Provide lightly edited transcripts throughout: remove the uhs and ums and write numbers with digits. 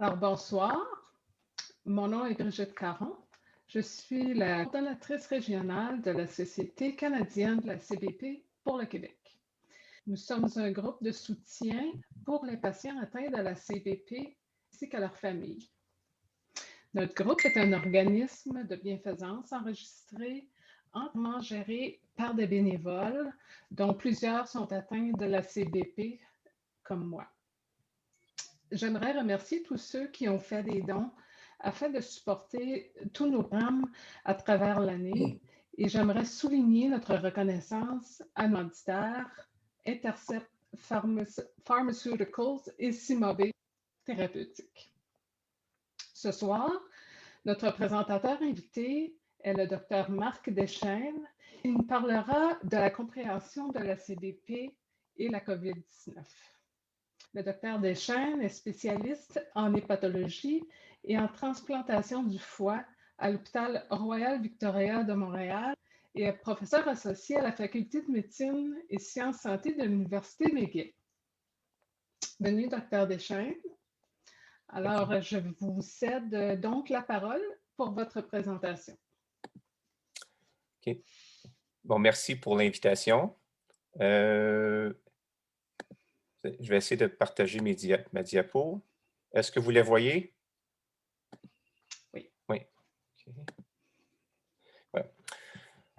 Alors, bonsoir. Mon nom est Brigitte Caron. Je suis la coordonnatrice régionale de la Société canadienne de la CBP pour le Québec. Nous sommes un groupe de soutien pour les patients atteints de la CBP ainsi que leurs familles. Notre groupe est un organisme de bienfaisance enregistré, entièrement géré par des bénévoles, dont plusieurs sont atteints de la CBP, comme moi. J'aimerais remercier tous ceux qui ont fait des dons afin de supporter tous nos programmes à travers l'année et j'aimerais souligner notre reconnaissance à nos commanditaires, Intercept Pharmaceuticals et Cimobé Thérapeutique. Ce soir, notre présentateur invité est le Dr Marc Deschênes. Il nous parlera de la compréhension de la CBP et la COVID-19. Le Dr Deschênes est spécialiste en hépatologie et en transplantation du foie à l'hôpital Royal Victoria de Montréal et est professeur associé à la Faculté de médecine et sciences santé de l'Université McGill. Bienvenue, Dr Deschênes. Alors, je vous cède donc la parole pour votre présentation. OK. Bon, merci pour l'invitation. Je vais essayer de partager ma diapo. Est-ce que vous les voyez? Oui. Oui. Okay. Ouais.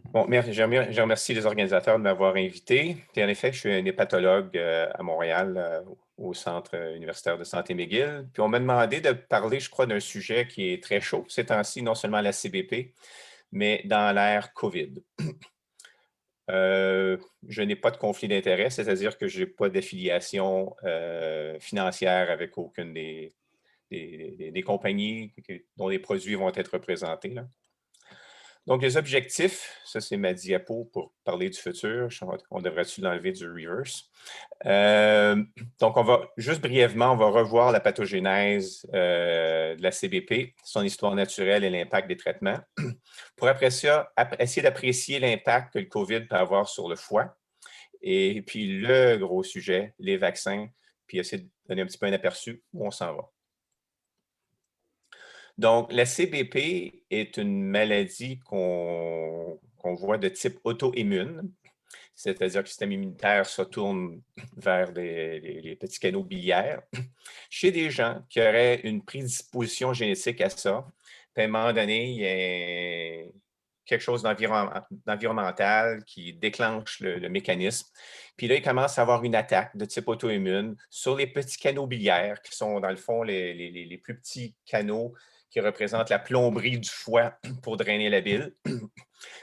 Bon, je remercie les organisateurs de m'avoir invité. Et en effet, je suis un hépatologue à Montréal, au Centre universitaire de santé McGill. Puis on m'a demandé de parler, je crois, d'un sujet qui est très chaud ces temps-ci, non seulement la CBP, mais dans l'ère COVID. Je n'ai pas de conflit d'intérêt, c'est-à-dire que je n'ai pas d'affiliation financière avec aucune des compagnies dont les produits vont être représentés, là. Donc, les objectifs, ça c'est ma diapo pour parler du futur. On devrait-tu l'enlever du reverse? Donc, juste brièvement, on va revoir la pathogénèse de la CBP, son histoire naturelle et l'impact des traitements. Pour après ça, essayer d'apprécier l'impact que le COVID peut avoir sur le foie. Et puis, le gros sujet, les vaccins, puis essayer de donner un petit peu un aperçu où on s'en va. Donc, la CBP est une maladie qu'on voit de type auto-immune, c'est-à-dire que le système immunitaire se tourne vers les petits canaux biliaires. Chez des gens qui auraient une prédisposition génétique à ça, puis à un moment donné, il y a quelque chose d'environnemental qui déclenche le mécanisme. Puis là, il commence à avoir une attaque de type auto-immune sur les petits canaux biliaires, qui sont dans le fond les plus petits canaux qui représentent la plomberie du foie pour drainer la bile. Puis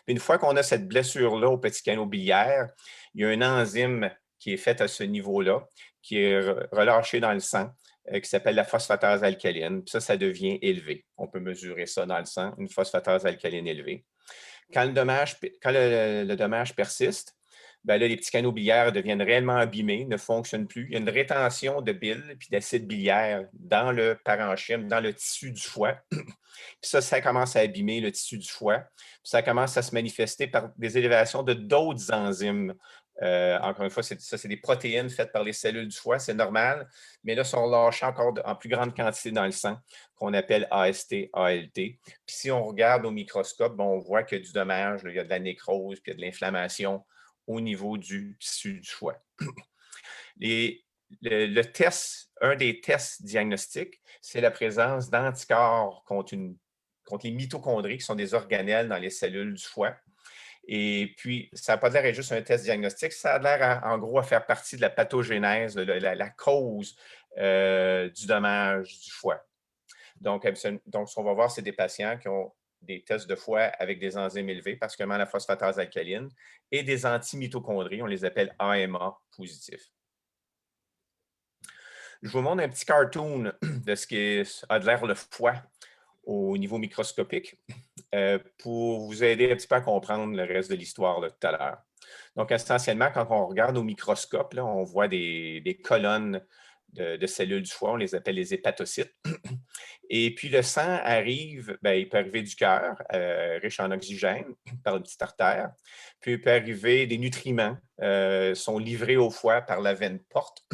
une fois qu'on a cette blessure-là au petit canaux biliaire, il y a une enzyme qui est faite à ce niveau-là, qui est relâchée dans le sang, qui s'appelle la phosphatase alcaline. Puis ça devient élevé. On peut mesurer ça dans le sang, une phosphatase alcaline élevée. Quand le dommage persiste, ben là, les petits canaux biliaires deviennent réellement abîmés, ne fonctionnent plus. Il y a une rétention de bile et d'acide biliaire dans le parenchyme, dans le tissu du foie. Puis ça commence à abîmer le tissu du foie. Puis ça commence à se manifester par des élévations de d'autres enzymes. Encore une fois, c'est des protéines faites par les cellules du foie, c'est normal, mais là, sont relâchées encore en plus grande quantité dans le sang, qu'on appelle AST, ALT. Puis si on regarde au microscope, bon, on voit qu'il y a du dommage, là, il y a de la nécrose, puis il y a de l'inflammation au niveau du tissu du foie. Un des tests diagnostiques, c'est la présence d'anticorps contre les mitochondries, qui sont des organelles dans les cellules du foie. Et puis, ça n'a pas l'air d'être juste un test diagnostique, ça a l'air, en gros, à faire partie de la pathogénèse, la cause du dommage du foie. Donc, ce qu'on va voir, c'est des patients qui ont des tests de foie avec des enzymes élevées, particulièrement la phosphatase alcaline, et des antimitochondries, on les appelle AMA positifs. Je vous montre un petit cartoon de ce qui a de l'air le foie au niveau microscopique pour vous aider un petit peu à comprendre le reste de l'histoire tout à l'heure. Donc, essentiellement, quand on regarde au microscope, là, on voit des colonnes de cellules du foie, on les appelle les hépatocytes. Et puis, le sang arrive, bien, il peut arriver du cœur, riche en oxygène, par une petite artère. Puis, il peut arriver des nutriments, sont livrés au foie par la veine porte.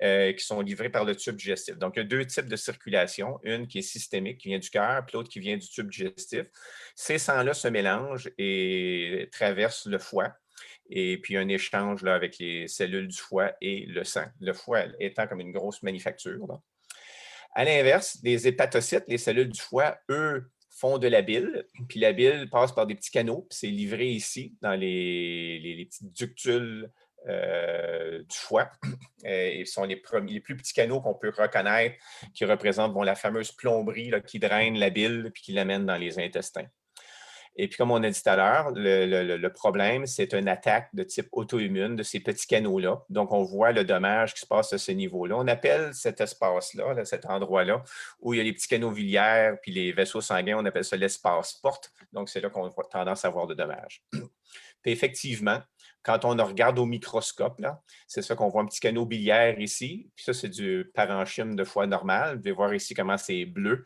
qui sont livrés par le tube digestif. Donc, il y a deux types de circulation, une qui est systémique, qui vient du cœur, puis l'autre qui vient du tube digestif. Ces sangs-là se mélangent et traversent le foie. Et puis, un échange là, avec les cellules du foie et le sang. Le foie étant comme une grosse manufacture. Là. À l'inverse, les hépatocytes, les cellules du foie, eux, font de la bile, puis la bile passe par des petits canaux, puis c'est livré ici, dans les petites ductules du foie. Ils sont les plus petits canaux qu'on peut reconnaître, qui représentent la fameuse plomberie là, qui draine la bile, puis qui l'amène dans les intestins. Et puis, comme on a dit tout à l'heure, le problème, c'est une attaque de type auto-immune de ces petits canaux-là. Donc, on voit le dommage qui se passe à ce niveau-là. On appelle cet espace-là, là, cet endroit-là, où il y a les petits canaux biliaires puis les vaisseaux sanguins, on appelle ça l'espace porte. Donc, c'est là qu'on a tendance à avoir de dommages. Puis effectivement, quand on regarde au microscope, c'est ça qu'on voit un petit canal biliaire ici. Puis ça, c'est du parenchyme de foie normal. Vous pouvez voir ici comment c'est bleu.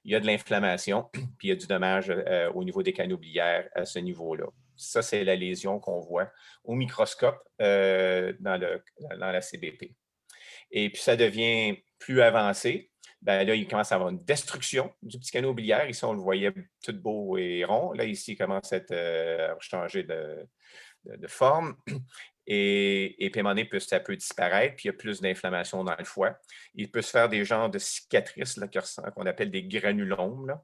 Il y a de l'inflammation, puis il y a du dommage au niveau des canaux biliaires à ce niveau-là. Ça, c'est la lésion qu'on voit au microscope dans la CBP. Et puis, ça devient plus avancé. Bien, là, il commence à avoir une destruction du petit canal biliaire. Ici, on le voyait tout beau et rond. Là, ici, il commence à changer de forme. Et puis, à un moment donné, ça peut disparaître, puis il y a plus d'inflammation dans le foie. Il peut se faire des genres de cicatrices qu'on appelle des granulomes. Là.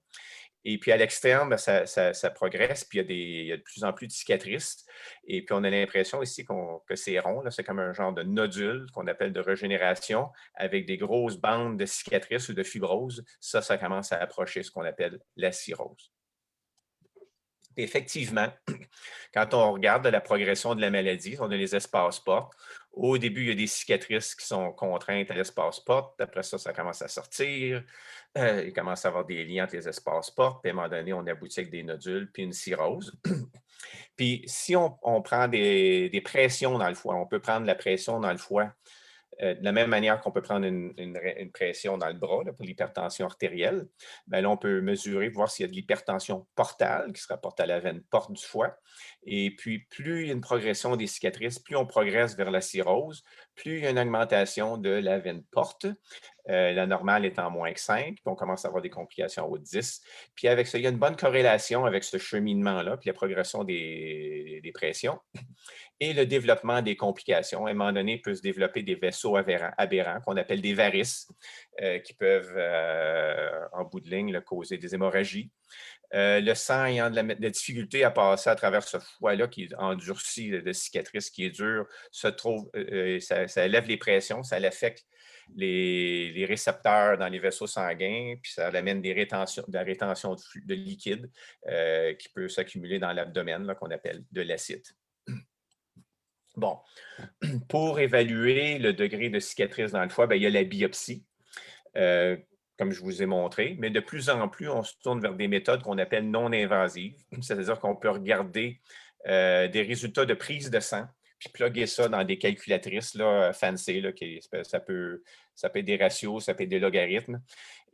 Et puis, à l'externe, ça progresse, puis il y a de plus en plus de cicatrices. Et puis, on a l'impression ici que c'est rond. C'est comme un genre de nodule qu'on appelle de régénération, avec des grosses bandes de cicatrices ou de fibrose. Ça commence à approcher ce qu'on appelle la cirrhose. Et effectivement, quand on regarde la progression de la maladie, on a les espaces portes. Au début, il y a des cicatrices qui sont contraintes à l'espace porte. Après ça, ça commence à sortir. Il commence à avoir des liens entre les espaces portes. Puis à un moment donné, on aboutit avec des nodules puis une cirrhose. Puis si on prend des pressions dans le foie, on peut prendre la pression dans le foie de la même manière qu'on peut prendre une pression dans le bras là, pour l'hypertension artérielle, bien là, on peut mesurer, voir s'il y a de l'hypertension portale qui se rapporte à la veine porte du foie. Et puis, plus il y a une progression des cicatrices, plus on progresse vers la cirrhose, plus il y a une augmentation de la veine porte. La normale étant moins que 5, puis on commence à avoir des complications au 10. Puis avec ça, il y a une bonne corrélation avec ce cheminement-là, puis la progression des pressions et le développement des complications. À un moment donné, il peut se développer des vaisseaux aberrants qu'on appelle des varices, qui peuvent, en bout de ligne, causer des hémorragies. Le sang ayant de la difficulté à passer à travers ce foie-là qui est endurci de cicatrices, qui est dur, ça élève les pressions, ça affecte les récepteurs dans les vaisseaux sanguins, puis ça amène de la rétention de liquide qui peut s'accumuler dans l'abdomen, qu'on appelle de l'acide. Bon, pour évaluer le degré de cicatrice dans le foie, bien, il y a la biopsie, comme je vous ai montré, mais de plus en plus, on se tourne vers des méthodes qu'on appelle non invasives, c'est-à-dire qu'on peut regarder des résultats de prise de sang, puis plugger ça dans des calculatrices là, fancy, là, ça peut être des ratios, ça peut être des logarithmes,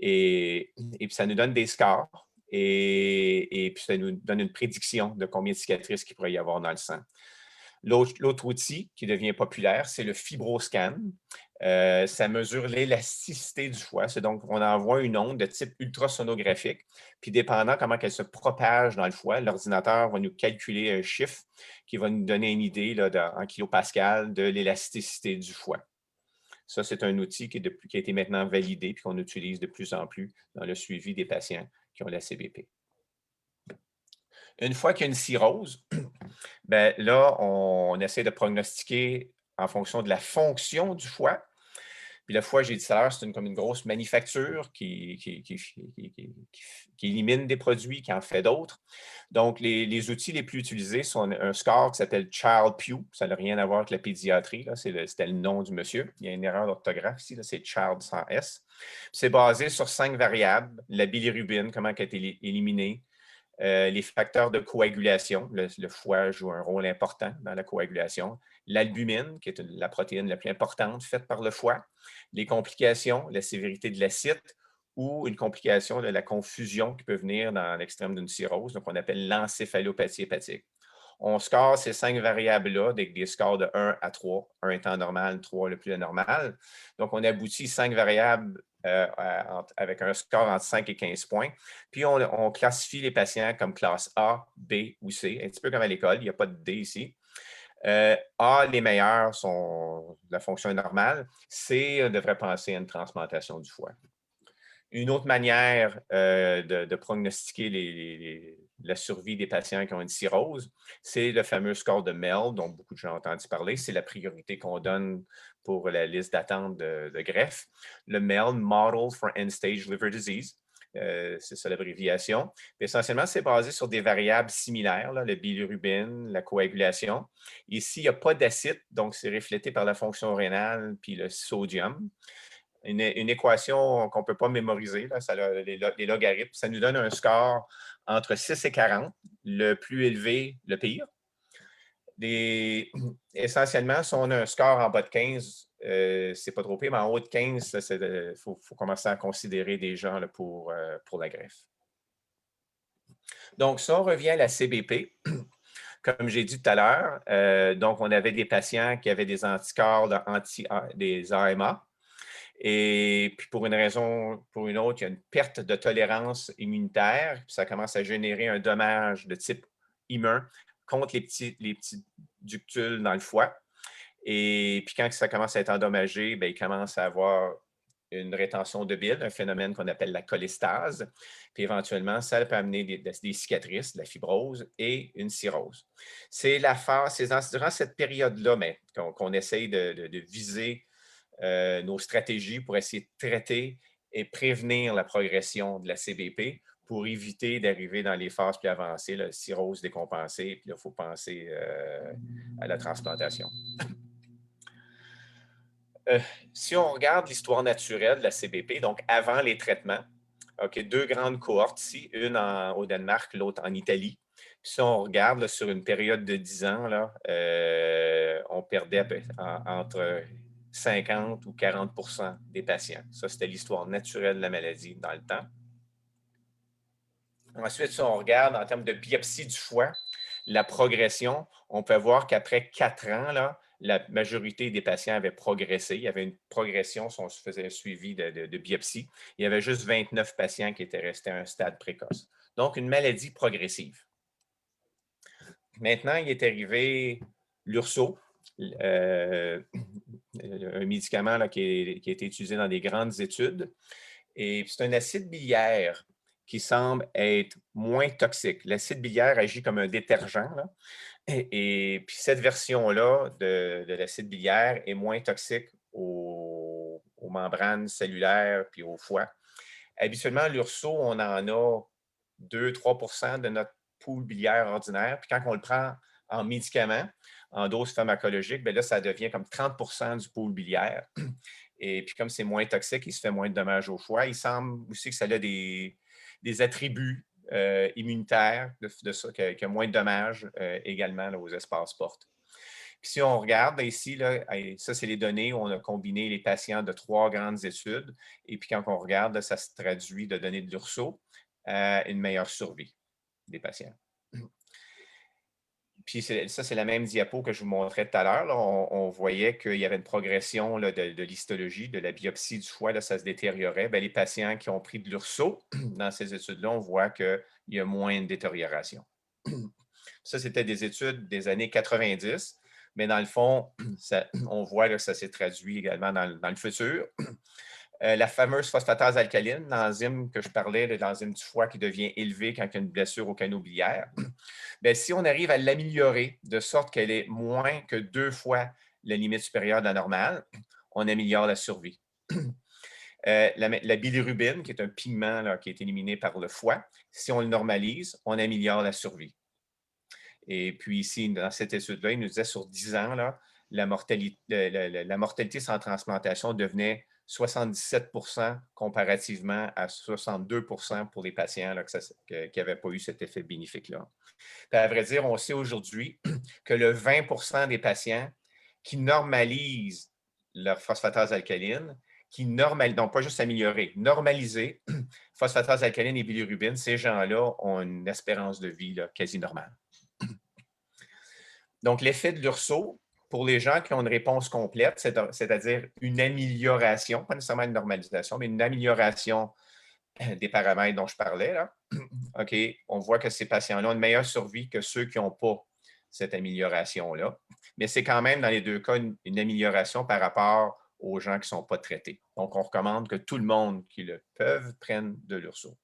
et puis ça nous donne des scores, et puis ça nous donne une prédiction de combien de cicatrices qu'il pourrait y avoir dans le sang. L'autre outil qui devient populaire, c'est le FibroScan. Ça mesure l'élasticité du foie. C'est donc, on envoie une onde de type ultrasonographique. Puis, dépendant comment elle se propage dans le foie, l'ordinateur va nous calculer un chiffre qui va nous donner une idée là, en kilopascal de l'élasticité du foie. Ça, c'est un outil qui a été maintenant validé puis qu'on utilise de plus en plus dans le suivi des patients qui ont la CBP. Une fois qu'il y a une cirrhose, bien là, on essaie de prognostiquer en fonction de la fonction du foie. Puis le foie, j'ai dit tout à l'heure, c'est comme une grosse manufacture qui élimine des produits, qui en fait d'autres. Donc, les outils les plus utilisés sont un score qui s'appelle Child-Pugh. Ça n'a rien à voir avec la pédiatrie. C'était le nom du monsieur. Il y a une erreur d'orthographe ici. C'est Child sans S. C'est basé sur 5 variables. La bilirubine, comment elle a été éliminée. Les facteurs de coagulation, le foie joue un rôle important dans la coagulation. L'albumine, qui est la protéine la plus importante faite par le foie. Les complications, la sévérité de l'acide ou une complication de la confusion qui peut venir dans l'extrême d'une cirrhose, donc on appelle l'encéphalopathie hépatique. On score ces 5 variables-là avec des scores de 1 à 3, 1 étant normal, 3 le plus anormal. Donc, on aboutit 5 variables avec un score entre 5 et 15 points. Puis, on classifie les patients comme classe A, B ou C, un petit peu comme à l'école, il n'y a pas de D ici. A, les meilleurs sont la fonction est normale. C, on devrait penser à une transplantation du foie. Une autre manière de prognostiquer la survie des patients qui ont une cirrhose, c'est le fameux score de MELD, dont beaucoup de gens ont entendu parler. C'est la priorité qu'on donne pour la liste d'attente de greffe. Le MELD, Model for End-Stage Liver Disease, c'est ça l'abréviation. Essentiellement, c'est basé sur des variables similaires, là, le bilirubine, la coagulation. Ici, il n'y a pas d'acide, donc c'est reflété par la fonction rénale puis le sodium. Une équation qu'on ne peut pas mémoriser, là, ça a les logarithmes. Ça nous donne un score entre 6 et 40, le plus élevé, le pire. Essentiellement, si on a un score en bas de 15, c'est pas trop pire, mais en haut de 15, il faut commencer à considérer des gens là, pour la greffe. Donc, si on revient à la CBP, comme j'ai dit tout à l'heure, donc on avait des patients qui avaient des anticorps, des AMA. Et puis, pour une raison ou pour une autre, il y a une perte de tolérance immunitaire, puis ça commence à générer un dommage de type immun contre les petits ductules dans le foie. Et puis, quand ça commence à être endommagé, bien, il commence à avoir une rétention de bile, un phénomène qu'on appelle la cholestase. Puis, éventuellement, ça peut amener des cicatrices, de la fibrose et une cirrhose. C'est durant cette période-là qu'on essaye de viser nos stratégies pour essayer de traiter et prévenir la progression de la CBP pour éviter d'arriver dans les phases plus avancées, la cirrhose décompensée, puis là, il faut penser à la transplantation. Si on regarde l'histoire naturelle de la CBP, donc avant les traitements, deux grandes cohortes ici, une au Danemark, l'autre en Italie. Puis si on regarde là, sur une période de 10 ans, là, on perdait entre 50 ou 40 des patients. Ça, c'était l'histoire naturelle de la maladie dans le temps. Ensuite, si on regarde en termes de biopsie du foie, la progression, on peut voir qu'après 4 ans, là, la majorité des patients avaient progressé. Il y avait une progression si on se faisait un suivi de biopsie. Il y avait juste 29 patients qui étaient restés à un stade précoce. Donc, une maladie progressive. Maintenant, il est arrivé l'URSO, un médicament là, qui a été utilisé dans des grandes études. Et c'est un acide biliaire qui semble être moins toxique. L'acide biliaire agit comme un détergent. Là. Et puis cette version-là de l'acide biliaire est moins toxique aux membranes cellulaires puis au foie. Habituellement, l'URSO, on en a 2-3 % de notre pool biliaire ordinaire. Puis quand on le prend en médicament, en dose pharmacologique, bien là, ça devient comme 30 % du pool biliaire. Et puis comme c'est moins toxique, il se fait moins de dommages au foie. Il semble aussi que ça a des attributs immunitaires, qu'il y a moins de dommages également là, aux espaces portes. Puis si on regarde ici, là, ça, c'est les données où on a combiné les patients de 3 grandes études. Et puis quand on regarde, là, ça se traduit de données de l'URSO à une meilleure survie des patients. Puis ça, c'est la même diapo que je vous montrais tout à l'heure. On voyait qu'il y avait une progression là, de l'histologie, de la biopsie du foie, là, ça se détériorait. Bien, les patients qui ont pris de l'URSO, dans ces études-là, on voit qu'il y a moins de détérioration. Ça, c'était des études des années 90, mais dans le fond, on voit que ça s'est traduit également dans le futur. La fameuse phosphatase alcaline, l'enzyme que je parlais, l'enzyme du foie qui devient élevée quand il y a une blessure au canaux biliaire. Bien, si on arrive à l'améliorer de sorte qu'elle est moins que 2 fois la limite supérieure de la normale, on améliore la survie. La bilirubine, qui est un pigment là, qui est éliminé par le foie, si on le normalise, on améliore la survie. Et puis ici, dans cette étude-là, il nous disait sur 10 ans, là, la mortalité sans transplantation devenait 77 % comparativement à 62 % pour les patients là, qui n'avaient pas eu cet effet bénéfique-là. À vrai dire, on sait aujourd'hui que le 20 % des patients qui normalisent leur phosphatase alcaline, donc pas juste améliorer, normaliser phosphatase alcaline et bilirubine, ces gens-là ont une espérance de vie là, quasi normale. Donc, l'effet de l'URSO, pour les gens qui ont une réponse complète, c'est-à-dire une amélioration, pas nécessairement une normalisation, mais une amélioration des paramètres dont je parlais, là. OK, on voit que ces patients-là ont une meilleure survie que ceux qui n'ont pas cette amélioration-là. Mais c'est quand même, dans les deux cas, une amélioration par rapport aux gens qui ne sont pas traités. Donc, on recommande que tout le monde qui le peuvent prenne de l'URSO.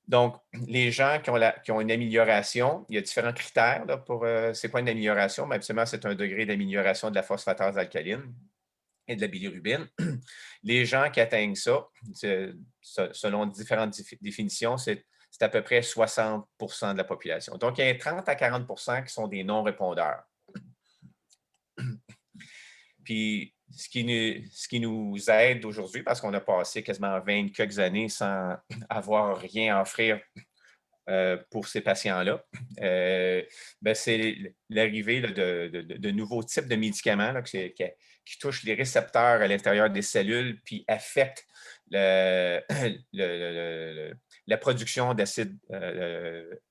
Donc, les gens qui ont une amélioration, il y a différents critères là, pour c'est quoi une amélioration, mais absolument, c'est un degré d'amélioration de la phosphatase alcaline et de la bilirubine. Les gens qui atteignent ça, selon différentes définitions, c'est à peu près 60 de la population. Donc, il y a 30 à 40 qui sont des non-répondeurs. Puis, ce qui nous aide aujourd'hui, parce qu'on a passé quasiment 20 quelques années sans avoir rien à offrir pour ces patients-là, c'est l'arrivée de nouveaux types de médicaments là, qui touchent les récepteurs à l'intérieur des cellules puis affectent la production d'acide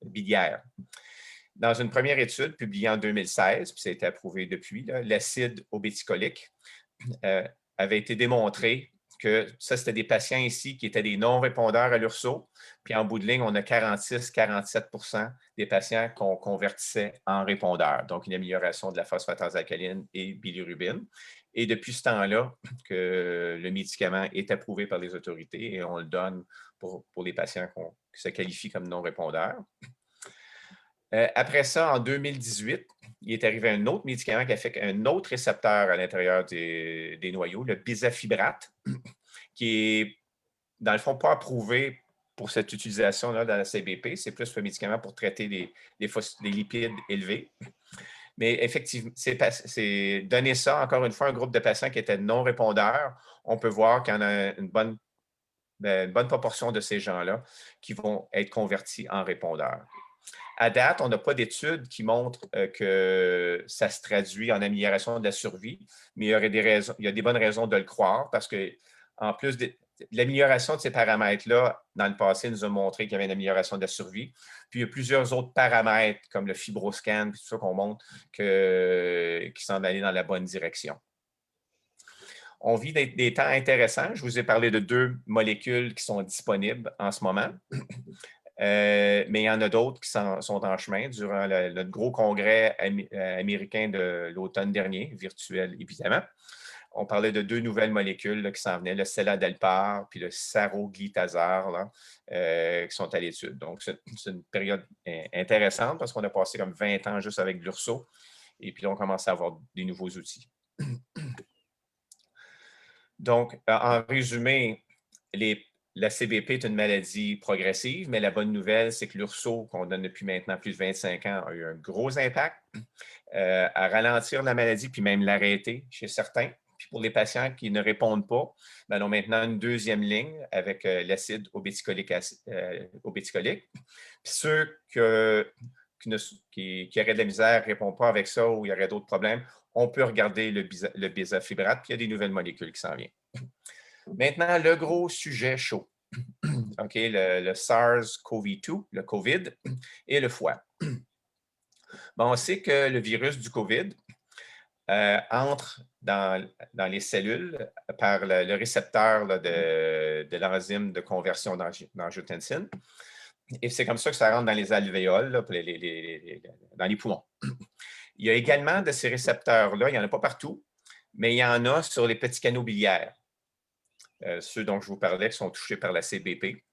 biliaire. Dans une première étude publiée en 2016, puis ça a été approuvé depuis, l'acide obéticolique avait été démontré que ça, c'était des patients ici qui étaient des non-répondeurs à l'URSO. Puis en bout de ligne, on a 46-47 des patients qu'on convertissait en répondeurs. Donc, une amélioration de la phosphatase alcaline et bilirubine. Et depuis ce temps-là, que le médicament est approuvé par les autorités et on le donne pour les patients qui se qualifient comme non-répondeurs. Après ça, en 2018, il est arrivé un autre médicament qui affecte un autre récepteur à l'intérieur des noyaux, le bisafibrate, qui est, dans le fond, pas approuvé pour cette utilisation-là dans la CBP. C'est plus un médicament pour traiter des lipides élevés. Mais effectivement, c'est donner ça, encore une fois, à un groupe de patients qui étaient non répondeurs. On peut voir qu'il y en a une bonne proportion de ces gens-là qui vont être convertis en répondeurs. À date, on n'a pas d'études qui montrent que ça se traduit en amélioration de la survie, mais il y a des bonnes raisons de le croire parce que, en plus de l'amélioration de ces paramètres-là, dans le passé, nous a montré qu'il y avait une amélioration de la survie. Puis, il y a plusieurs autres paramètres, comme le fibroscan, tout ça qu'on montre, qui semblent aller dans la bonne direction. On vit des temps intéressants. Je vous ai parlé de 2 molécules qui sont disponibles en ce moment. Mais il y en a d'autres qui sont en chemin durant notre gros congrès américain de l'automne dernier, virtuel évidemment. On parlait de 2 nouvelles molécules là, qui s'en venaient, le seladelpar puis le saroglitazar, qui sont à l'étude. Donc, c'est une période intéressante parce qu'on a passé comme 20 ans juste avec l'URSO et puis là, on commence à avoir des nouveaux outils. Donc, en résumé, la CBP est une maladie progressive, mais la bonne nouvelle, c'est que l'URSO, qu'on donne depuis maintenant plus de 25 ans, a eu un gros impact à ralentir la maladie, puis même l'arrêter chez certains. Puis pour les patients qui ne répondent pas, on a maintenant une deuxième ligne avec l'acide obéticolique. Puis ceux qui auraient de la misère ne répondent pas avec ça ou il y aurait d'autres problèmes, on peut regarder le bisafibrate, puis il y a des nouvelles molécules qui s'en viennent. Maintenant, le gros sujet chaud. OK, le SARS-CoV-2, le COVID et le foie. Bon, on sait que le virus du COVID entre dans les cellules par le récepteur là, de l'enzyme de conversion d'angiotensine. Et c'est comme ça que ça rentre dans les alvéoles, là, dans les poumons. Il y a également de ces récepteurs-là, il n'y en a pas partout, mais il y en a sur les petits canaux biliaires. Ceux dont je vous parlais qui sont touchés par la CBP.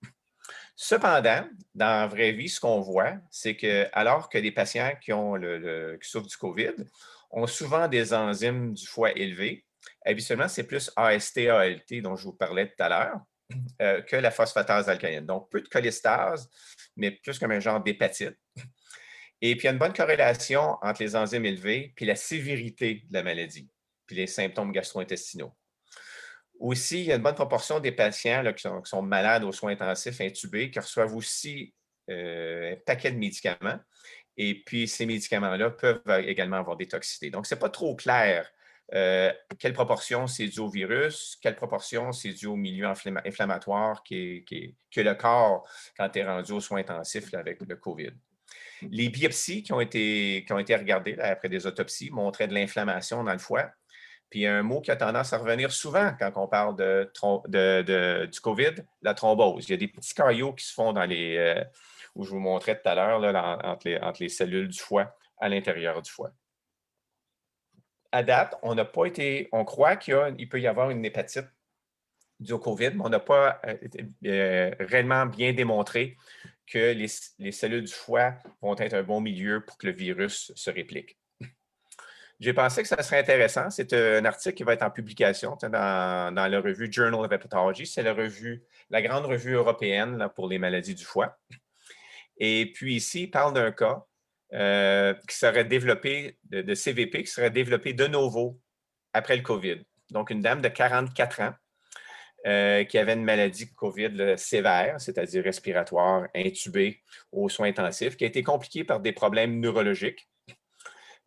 Cependant, dans la vraie vie, ce qu'on voit, c'est que alors que les patients qui souffrent du COVID ont souvent des enzymes du foie élevées, habituellement, c'est plus AST-ALT dont je vous parlais tout à l'heure que la phosphatase alcaline. Donc, peu de cholestase, mais plus comme un genre d'hépatite. Et puis, il y a une bonne corrélation entre les enzymes élevées et la sévérité de la maladie, puis les symptômes gastro-intestinaux. Aussi, il y a une bonne proportion des patients là, qui sont malades aux soins intensifs, intubés, qui reçoivent aussi un paquet de médicaments. Et puis, ces médicaments-là peuvent également avoir des toxicités. Donc, ce n'est pas trop clair quelle proportion c'est dû au virus, quelle proportion c'est dû au milieu inflammatoire que le corps quand tu es rendu aux soins intensifs là, avec le COVID. Les biopsies qui ont été regardées là, après des autopsies montraient de l'inflammation dans le foie. Puis il y a un mot qui a tendance à revenir souvent quand on parle du COVID, la thrombose. Il y a des petits caillots qui se font dans les, où je vous montrais tout à l'heure, entre les cellules du foie à l'intérieur du foie. À date, on croit qu'il peut y avoir une hépatite due au COVID, mais on n'a pas réellement bien démontré que les cellules du foie vont être un bon milieu pour que le virus se réplique. J'ai pensé que ça serait intéressant. C'est un article qui va être en publication dans la revue Journal of Hepatology. C'est la grande revue européenne là, pour les maladies du foie. Et puis ici, il parle d'un cas qui serait développé, de CVP, qui serait développé de novo après le COVID. Donc, une dame de 44 ans qui avait une maladie COVID là, sévère, c'est-à-dire respiratoire, intubée aux soins intensifs, qui a été compliquée par des problèmes neurologiques.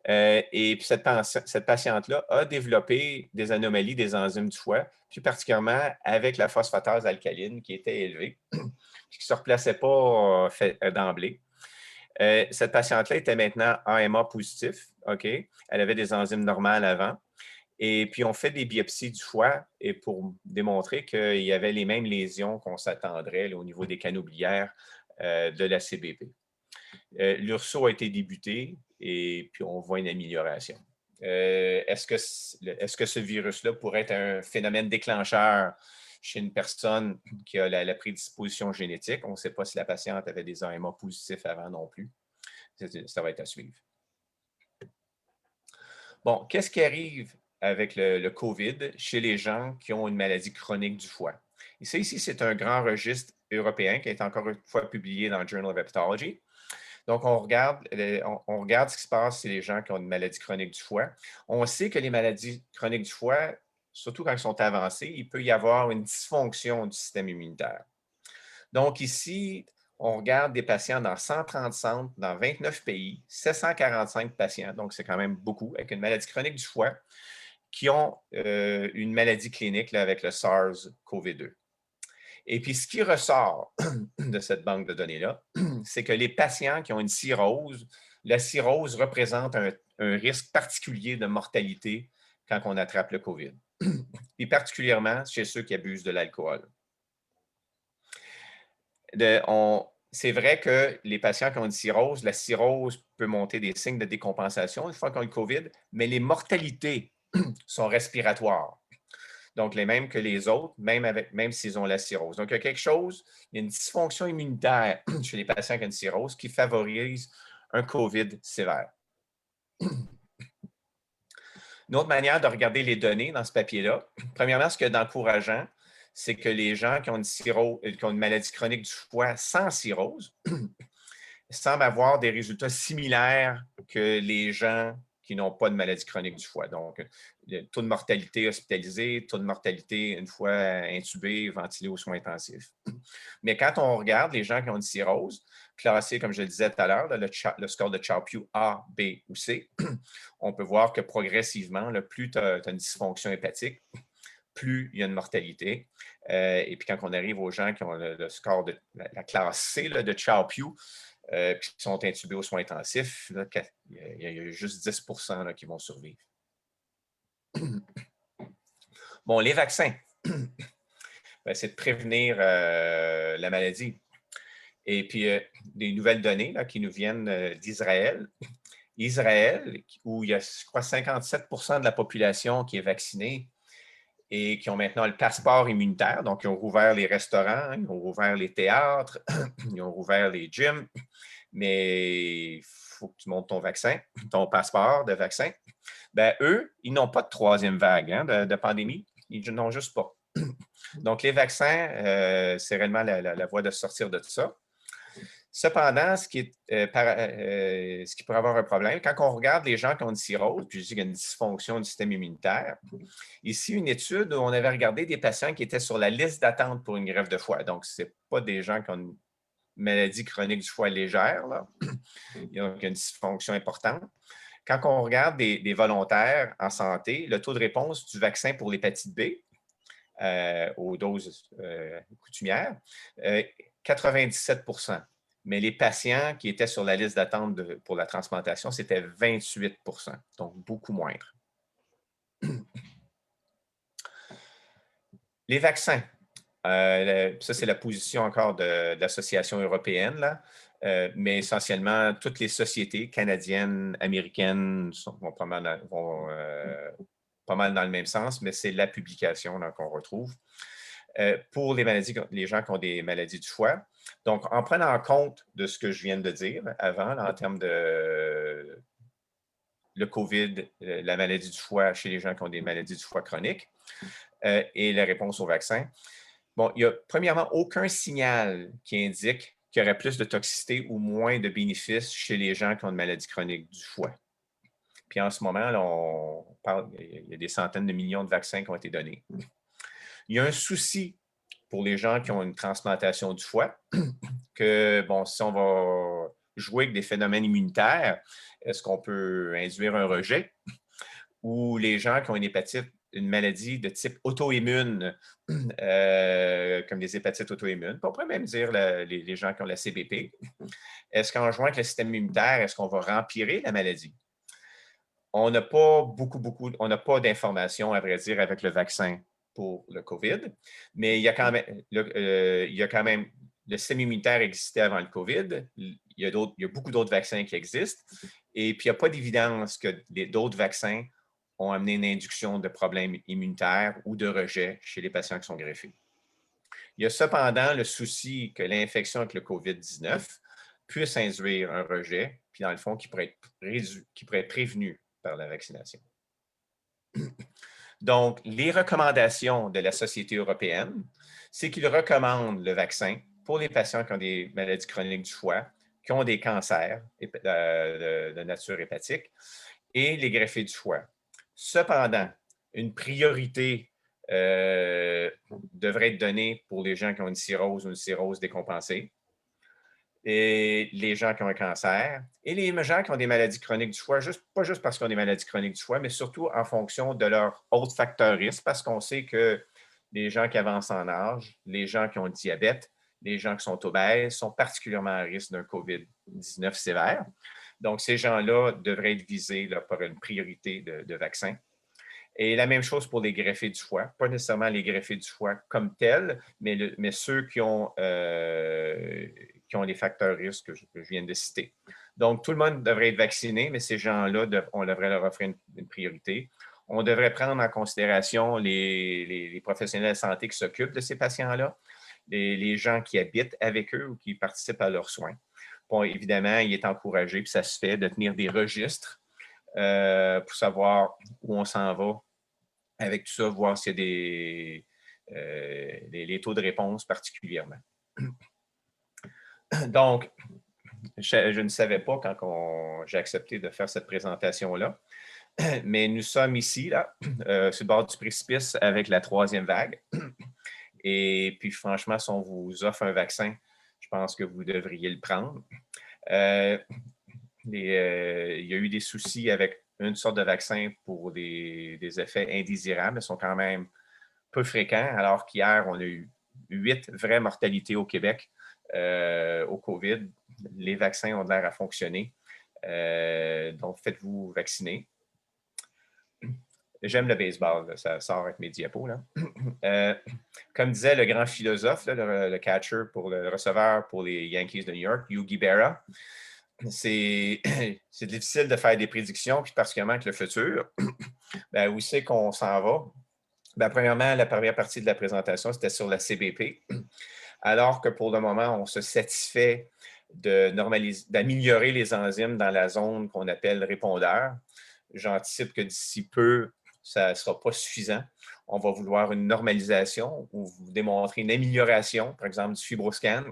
Et puis cette patiente-là a développé des anomalies des enzymes du foie, puis particulièrement avec la phosphatase alcaline qui était élevée, qui ne se replaçait pas d'emblée. Cette patiente-là était maintenant AMA positif, OK? Elle avait des enzymes normales avant. Et puis, on fait des biopsies du foie et pour démontrer qu'il y avait les mêmes lésions qu'on s'attendrait là, au niveau des canaux biliaires de la CBP. L'URSO a été débuté et puis on voit une amélioration. Est-ce que ce virus-là pourrait être un phénomène déclencheur chez une personne qui a la prédisposition génétique? On ne sait pas si la patiente avait des AMA positifs avant non plus. Ça va être à suivre. Bon, qu'est-ce qui arrive avec le COVID chez les gens qui ont une maladie chronique du foie? Ici, c'est un grand registre européen qui a été encore une fois publié dans le Journal of Hepatology. Donc, on regarde ce qui se passe chez les gens qui ont une maladie chronique du foie. On sait que les maladies chroniques du foie, surtout quand elles sont avancées, il peut y avoir une dysfonction du système immunitaire. Donc, ici, on regarde des patients dans 130 centres, dans 29 pays, 745 patients, donc c'est quand même beaucoup, avec une maladie chronique du foie, qui ont une maladie clinique là, avec le SARS-CoV-2. Et puis, ce qui ressort de cette banque de données-là, c'est que les patients qui ont une cirrhose, la cirrhose représente un risque particulier de mortalité quand on attrape le COVID, et particulièrement chez ceux qui abusent de l'alcool. C'est vrai que les patients qui ont une cirrhose, la cirrhose peut monter des signes de décompensation une fois qu'ils ont le COVID, mais les mortalités sont respiratoires. Donc, les mêmes que les autres, même s'ils ont la cirrhose. Donc, il y a quelque chose, il y a une dysfonction immunitaire chez les patients qui ont une cirrhose qui favorise un COVID sévère. Une autre manière de regarder les données dans ce papier-là, premièrement, ce qui est encourageant, c'est que les gens qui ont une maladie chronique du foie sans cirrhose semblent avoir des résultats similaires que les gens qui n'ont pas de maladie chronique du foie. Donc, le taux de mortalité hospitalisé, taux de mortalité une fois intubé, ventilé aux soins intensifs. Mais quand on regarde les gens qui ont une cirrhose, classés, comme je le disais tout à l'heure, le score de Child-Pugh A, B ou C, on peut voir que progressivement, plus tu as une dysfonction hépatique, plus il y a une mortalité. Et puis quand on arrive aux gens qui ont le score de la classe C là, de Child-Pugh, qui sont intubés aux soins intensifs, là, il y a juste 10 là, qui vont survivre. Bon, les vaccins, c'est de prévenir la maladie. Et puis, des nouvelles données là, qui nous viennent d'Israël. Israël, où il y a, je crois, 57 de la population qui est vaccinée et qui ont maintenant le passeport immunitaire. Donc, ils ont rouvert les restaurants, ils ont rouvert les théâtres, ils ont rouvert les gyms. Mais il faut que tu montes ton vaccin, ton passeport de vaccin. Ben, eux, ils n'ont pas de troisième vague de pandémie. Ils n'ont juste pas. Donc, les vaccins, c'est réellement la voie de sortir de tout ça. Cependant, ce qui pourrait avoir un problème, quand on regarde les gens qui ont une cirrhose, puis je dis qu'il y a une dysfonction du système immunitaire, ici, une étude où on avait regardé des patients qui étaient sur la liste d'attente pour une greffe de foie. Donc, ce n'est pas des gens qui ont une maladie chronique du foie légère, là. Il y a une dysfonction importante. Quand on regarde des volontaires en santé, le taux de réponse du vaccin pour l'hépatite B aux doses coutumières, 97 %. mais les patients qui étaient sur la liste d'attente pour la transplantation, c'était 28 %, donc beaucoup moindre. Les vaccins. Ça, c'est la position encore de l'Association européenne, là. Mais essentiellement, toutes les sociétés canadiennes, américaines vont pas mal dans le même sens, mais c'est la publication qu'on retrouve. Pour les gens qui ont des maladies du foie. Donc, en prenant en compte de ce que je viens de dire avant, là, en termes de le COVID, la maladie du foie chez les gens qui ont des maladies du foie chroniques et la réponse au vaccin, bon, il n'y a premièrement aucun signal qui indique qu'il y aurait plus de toxicité ou moins de bénéfices chez les gens qui ont une maladie chronique du foie. Puis en ce moment, là, il y a des centaines de millions de vaccins qui ont été donnés. Il y a un souci pour les gens qui ont une transplantation du foie, que, bon, si on va jouer avec des phénomènes immunitaires, est-ce qu'on peut induire un rejet? Ou les gens qui ont une hépatite, une maladie de type auto-immune, comme des hépatites auto-immunes, on pourrait même dire les gens qui ont la CBP, est-ce qu'en jouant avec le système immunitaire, est-ce qu'on va rempirer la maladie? On n'a pas on n'a pas d'informations, à vrai dire, avec le vaccin pour le COVID, mais il y a quand même, le système immunitaire existait avant le COVID, il y a beaucoup d'autres vaccins qui existent, et puis il n'y a pas d'évidence que d'autres vaccins ont amené une induction de problèmes immunitaires ou de rejet chez les patients qui sont greffés. Il y a cependant le souci que l'infection avec le COVID-19 puisse induire un rejet, puis dans le fond, qui pourrait être prévenu par la vaccination. Donc, les recommandations de la Société européenne, c'est qu'ils recommandent le vaccin pour les patients qui ont des maladies chroniques du foie, qui ont des cancers de nature hépatique et les greffés du foie. Cependant, une priorité devrait être donnée pour les gens qui ont une cirrhose ou une cirrhose décompensée, et les gens qui ont un cancer, et les gens qui ont des maladies chroniques du foie, pas juste parce qu'ils ont des maladies chroniques du foie, mais surtout en fonction de leurs autres facteurs risques, parce qu'on sait que les gens qui avancent en âge, les gens qui ont le diabète, les gens qui sont obèses sont particulièrement à risque d'un COVID-19 sévère. Donc, ces gens-là devraient être visés là, par une priorité de vaccin. Et la même chose pour les greffés du foie, pas nécessairement les greffés du foie comme tels, mais ceux qui ont les facteurs risques que je viens de citer. Donc, tout le monde devrait être vacciné, mais ces gens-là, on devrait leur offrir une priorité. On devrait prendre en considération les professionnels de santé qui s'occupent de ces patients-là, les gens qui habitent avec eux ou qui participent à leurs soins. Bon, évidemment, il est encouragé, puis ça se fait, de tenir des registres pour savoir où on s'en va avec tout ça, voir s'il y a les taux de réponse particulièrement. Donc, je ne savais pas quand j'ai accepté de faire cette présentation-là, mais nous sommes ici, là, sur le bord du précipice avec la troisième vague. Et puis, franchement, si on vous offre un vaccin, je pense que vous devriez le prendre. Il y a eu des soucis avec une sorte de vaccin pour des effets indésirables. Ils sont quand même peu fréquents, alors qu'hier, on a eu 8 vraies mortalités au Québec au COVID. Les vaccins ont l'air à fonctionner. Donc, faites-vous vacciner. J'aime le baseball, là, ça sort avec mes diapos. Là. Comme disait le grand philosophe, là, le catcher pour le receveur pour les Yankees de New York, Yogi Berra, c'est difficile de faire des prédictions, puis particulièrement avec le futur. Ben, où c'est qu'on s'en va? Ben, premièrement, la première partie de la présentation, c'était sur la CBP, alors que pour le moment, on se satisfait d'améliorer les enzymes dans la zone qu'on appelle répondeur. J'anticipe que d'ici peu, ça ne sera pas suffisant. On va vouloir une normalisation ou vous démontrer une amélioration, par exemple du fibroscan.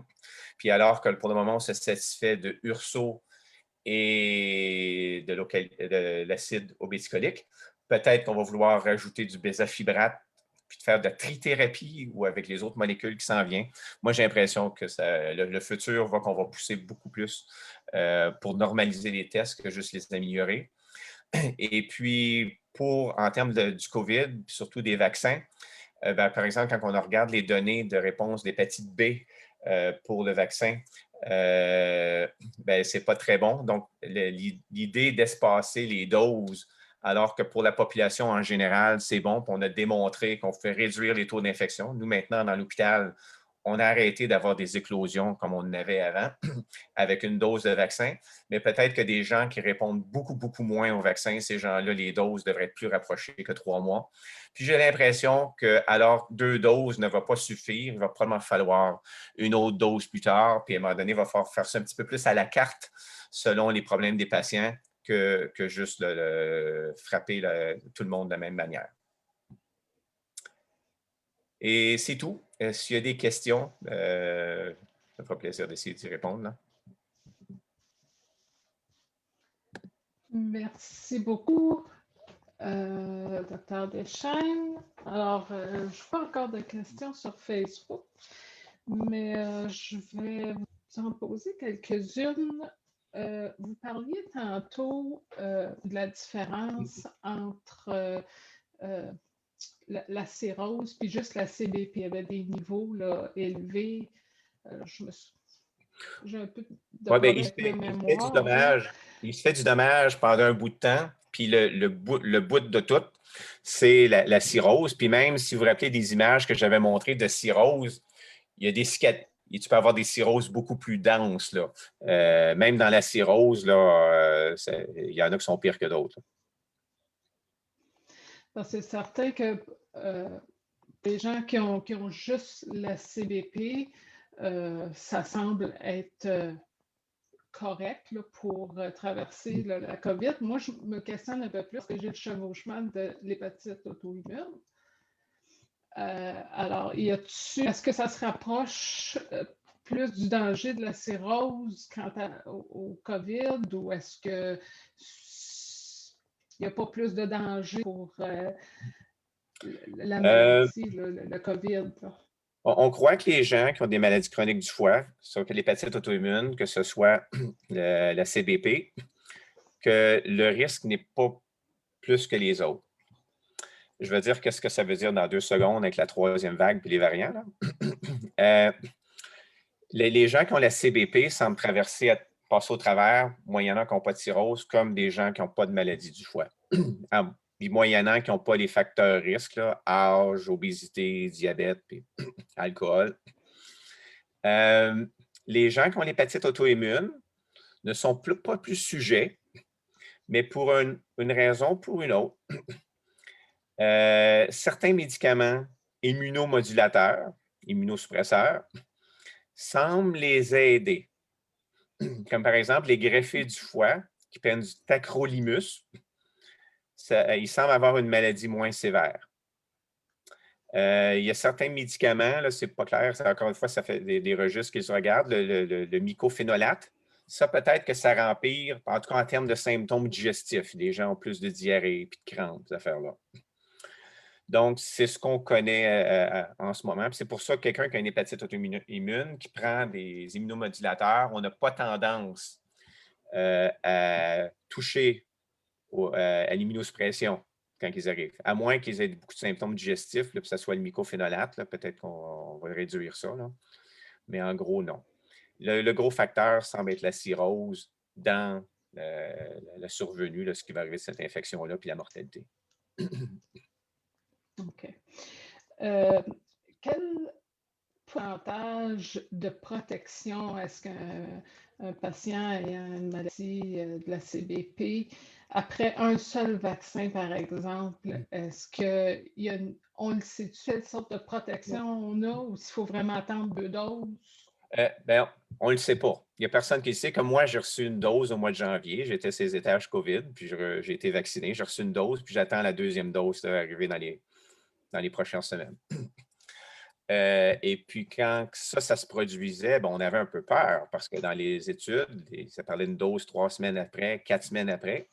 Puis alors que pour le moment, on se satisfait de URSO et de l'acide obéticolique, peut-être qu'on va vouloir rajouter du bézafibrate puis de faire de la trithérapie ou avec les autres molécules qui s'en viennent. Moi, j'ai l'impression que le futur va qu'on va pousser beaucoup plus pour normaliser les tests que juste les améliorer. Et puis, en termes du COVID, surtout des vaccins, par exemple, quand on regarde les données de réponse d'hépatite B pour le vaccin, ben, ce n'est pas très bon. Donc, l'idée d'espacer les doses, alors que pour la population en général, c'est bon. Puis on a démontré qu'on fait réduire les taux d'infection. Nous, maintenant, dans l'hôpital, on a arrêté d'avoir des éclosions comme on en avait avant avec une dose de vaccin. Mais peut-être que des gens qui répondent beaucoup, beaucoup moins au vaccin, ces gens-là, les doses devraient être plus rapprochées que 3 mois. Puis j'ai l'impression que alors 2 doses ne va pas suffire. Il va probablement falloir une autre dose plus tard. Puis à un moment donné, il va falloir faire ça un petit peu plus à la carte selon les problèmes des patients que juste frapper tout le monde de la même manière. Et c'est tout. S'il y a des questions, ça me fera plaisir d'essayer d'y répondre. Là. Merci beaucoup, Dr. Deschaines. Alors, je n'ai pas encore de questions sur Facebook, mais je vais vous en poser quelques-unes. Vous parliez tantôt de la différence entre la cirrhose puis juste la CBP. Il y avait des niveaux là, élevés. J'ai un peu de Ouais, ben, problème avec ma il se fait du mémoire. dommage. Il se fait du dommage pendant un bout de temps. Puis le bout de tout, c'est la cirrhose. Puis même si vous vous rappelez des images que j'avais montrées de cirrhose, il y a des cicatrices. Tu peux avoir des cirrhoses beaucoup plus denses. Là. Même dans la cirrhose, là, il y en a qui sont pires que d'autres. C'est certain que les gens qui ont juste la CBP, ça semble être correct là, pour traverser là, la COVID. Moi, je me questionne un peu plus parce que j'ai le chevauchement de l'hépatite auto-immune. Alors, est-ce que ça se rapproche plus du danger de la cirrhose au COVID ou est-ce qu'il n'y a pas plus de danger pour la maladie, le COVID? Là? On croit que les gens qui ont des maladies chroniques du foie, que l'hépatite auto-immune, que ce soit la CBP, que le risque n'est pas plus que les autres. Je vais dire qu'est-ce que ça veut dire dans 2 secondes avec la 3e vague et les variants. Là. Les gens qui ont la CBP semblent passer au travers, moyennant qui n'ont pas de cirrhose, comme des gens qui n'ont pas de maladie du foie. Puis moyennant qui n'ont pas les facteurs risques, là, âge, obésité, diabète, puis alcool. Les gens qui ont l'hépatite auto-immune ne sont pas plus sujets, mais pour une raison ou pour une autre. Certains médicaments immunomodulateurs, immunosuppresseurs, semblent les aider. Comme par exemple les greffés du foie qui prennent du tacrolimus, ils semblent avoir une maladie moins sévère. Il y a certains médicaments, là, c'est pas clair, encore une fois, ça fait des registres qu'ils regardent, le mycophénolate. Ça, peut-être que ça rempire, en tout cas en termes de symptômes digestifs. Les gens ont plus de diarrhée et de crampes, ces affaires-là. Donc, c'est ce qu'on connaît en ce moment. C'est pour ça que quelqu'un qui a une hépatite auto-immune, qui prend des immunomodulateurs, on n'a pas tendance à toucher à l'immunosuppression quand ils arrivent. À moins qu'ils aient beaucoup de symptômes digestifs, là, que ce soit le mycophénolate, peut-être qu'on va réduire ça. Là. Mais en gros, non. Le gros facteur semble être la cirrhose dans la survenue, là, ce qui va arriver de cette infection-là, puis la mortalité. OK. Quel pourcentage de protection est-ce qu'un patient ayant une maladie de la CBP, après un seul vaccin, par exemple, est-ce qu'on le sait-tu, quelle sorte de protection on a ou s'il faut vraiment attendre 2 doses? Ben, on ne le sait pas. Il n'y a personne qui le sait. Comme moi, j'ai reçu une dose au mois de janvier. J'étais ces étages COVID, puis j'ai été vacciné. J'ai reçu une dose, puis j'attends la 2e dose d'arriver dans les prochaines semaines. Et puis, quand ça se produisait, on avait un peu peur parce que dans les études, ça parlait d'une dose 3 semaines après, 4 semaines après.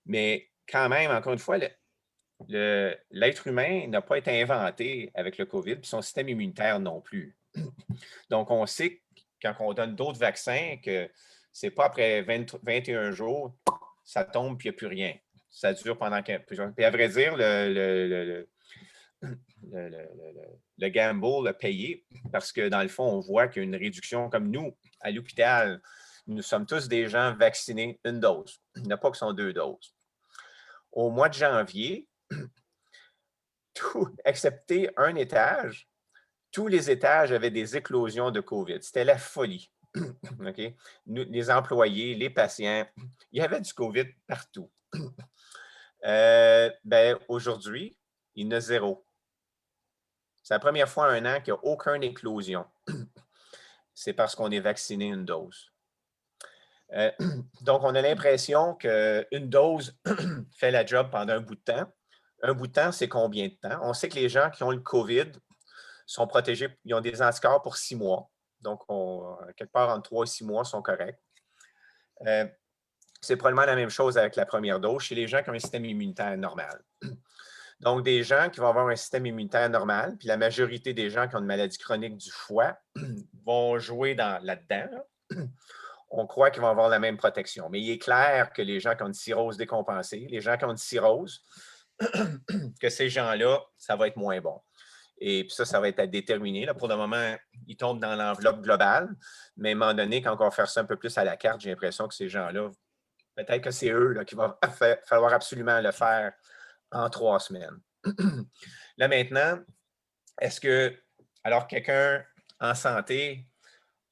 Mais quand même, encore une fois, l'être humain n'a pas été inventé avec le COVID, puis son système immunitaire non plus. Donc, on sait quand on donne d'autres vaccins que ce n'est pas après 21 jours, ça tombe puis il n'y a plus rien. Ça dure pendant plusieurs. Puis à vrai dire, le gamble a payé parce que dans le fond, on voit qu'il y a une réduction comme nous, à l'hôpital. Nous sommes tous des gens vaccinés une dose. Il n'y en a pas qui sont 2 doses. Au mois de janvier, tout, excepté un étage, tous les étages avaient des éclosions de COVID. C'était la folie. Okay? Nous, les employés, les patients, il y avait du COVID partout. Aujourd'hui, il y en a 0. C'est la première fois en 1 an qu'il n'y a aucune éclosion. C'est parce qu'on est vacciné une dose. Donc, on a l'impression qu'une dose fait la job pendant un bout de temps. Un bout de temps, c'est combien de temps? On sait que les gens qui ont le COVID sont protégés, ils ont des anticorps pour 6 mois. Donc, quelque part entre 3 et 6 mois sont corrects. C'est probablement la même chose avec la première dose chez les gens qui ont un système immunitaire normal. Donc, des gens qui vont avoir un système immunitaire normal, puis la majorité des gens qui ont une maladie chronique du foie vont jouer là-dedans. On croit qu'ils vont avoir la même protection. Mais il est clair que les gens qui ont une cirrhose décompensée, les gens qui ont une cirrhose, que ces gens-là, ça va être moins bon. Et puis ça va être à déterminer. Là, pour le moment, ils tombent dans l'enveloppe globale. Mais à un moment donné, quand on va faire ça un peu plus à la carte, j'ai l'impression que ces gens-là, peut-être que c'est eux là, qu'il va falloir absolument le faire en 3 semaines. Là maintenant, est-ce que, alors quelqu'un en santé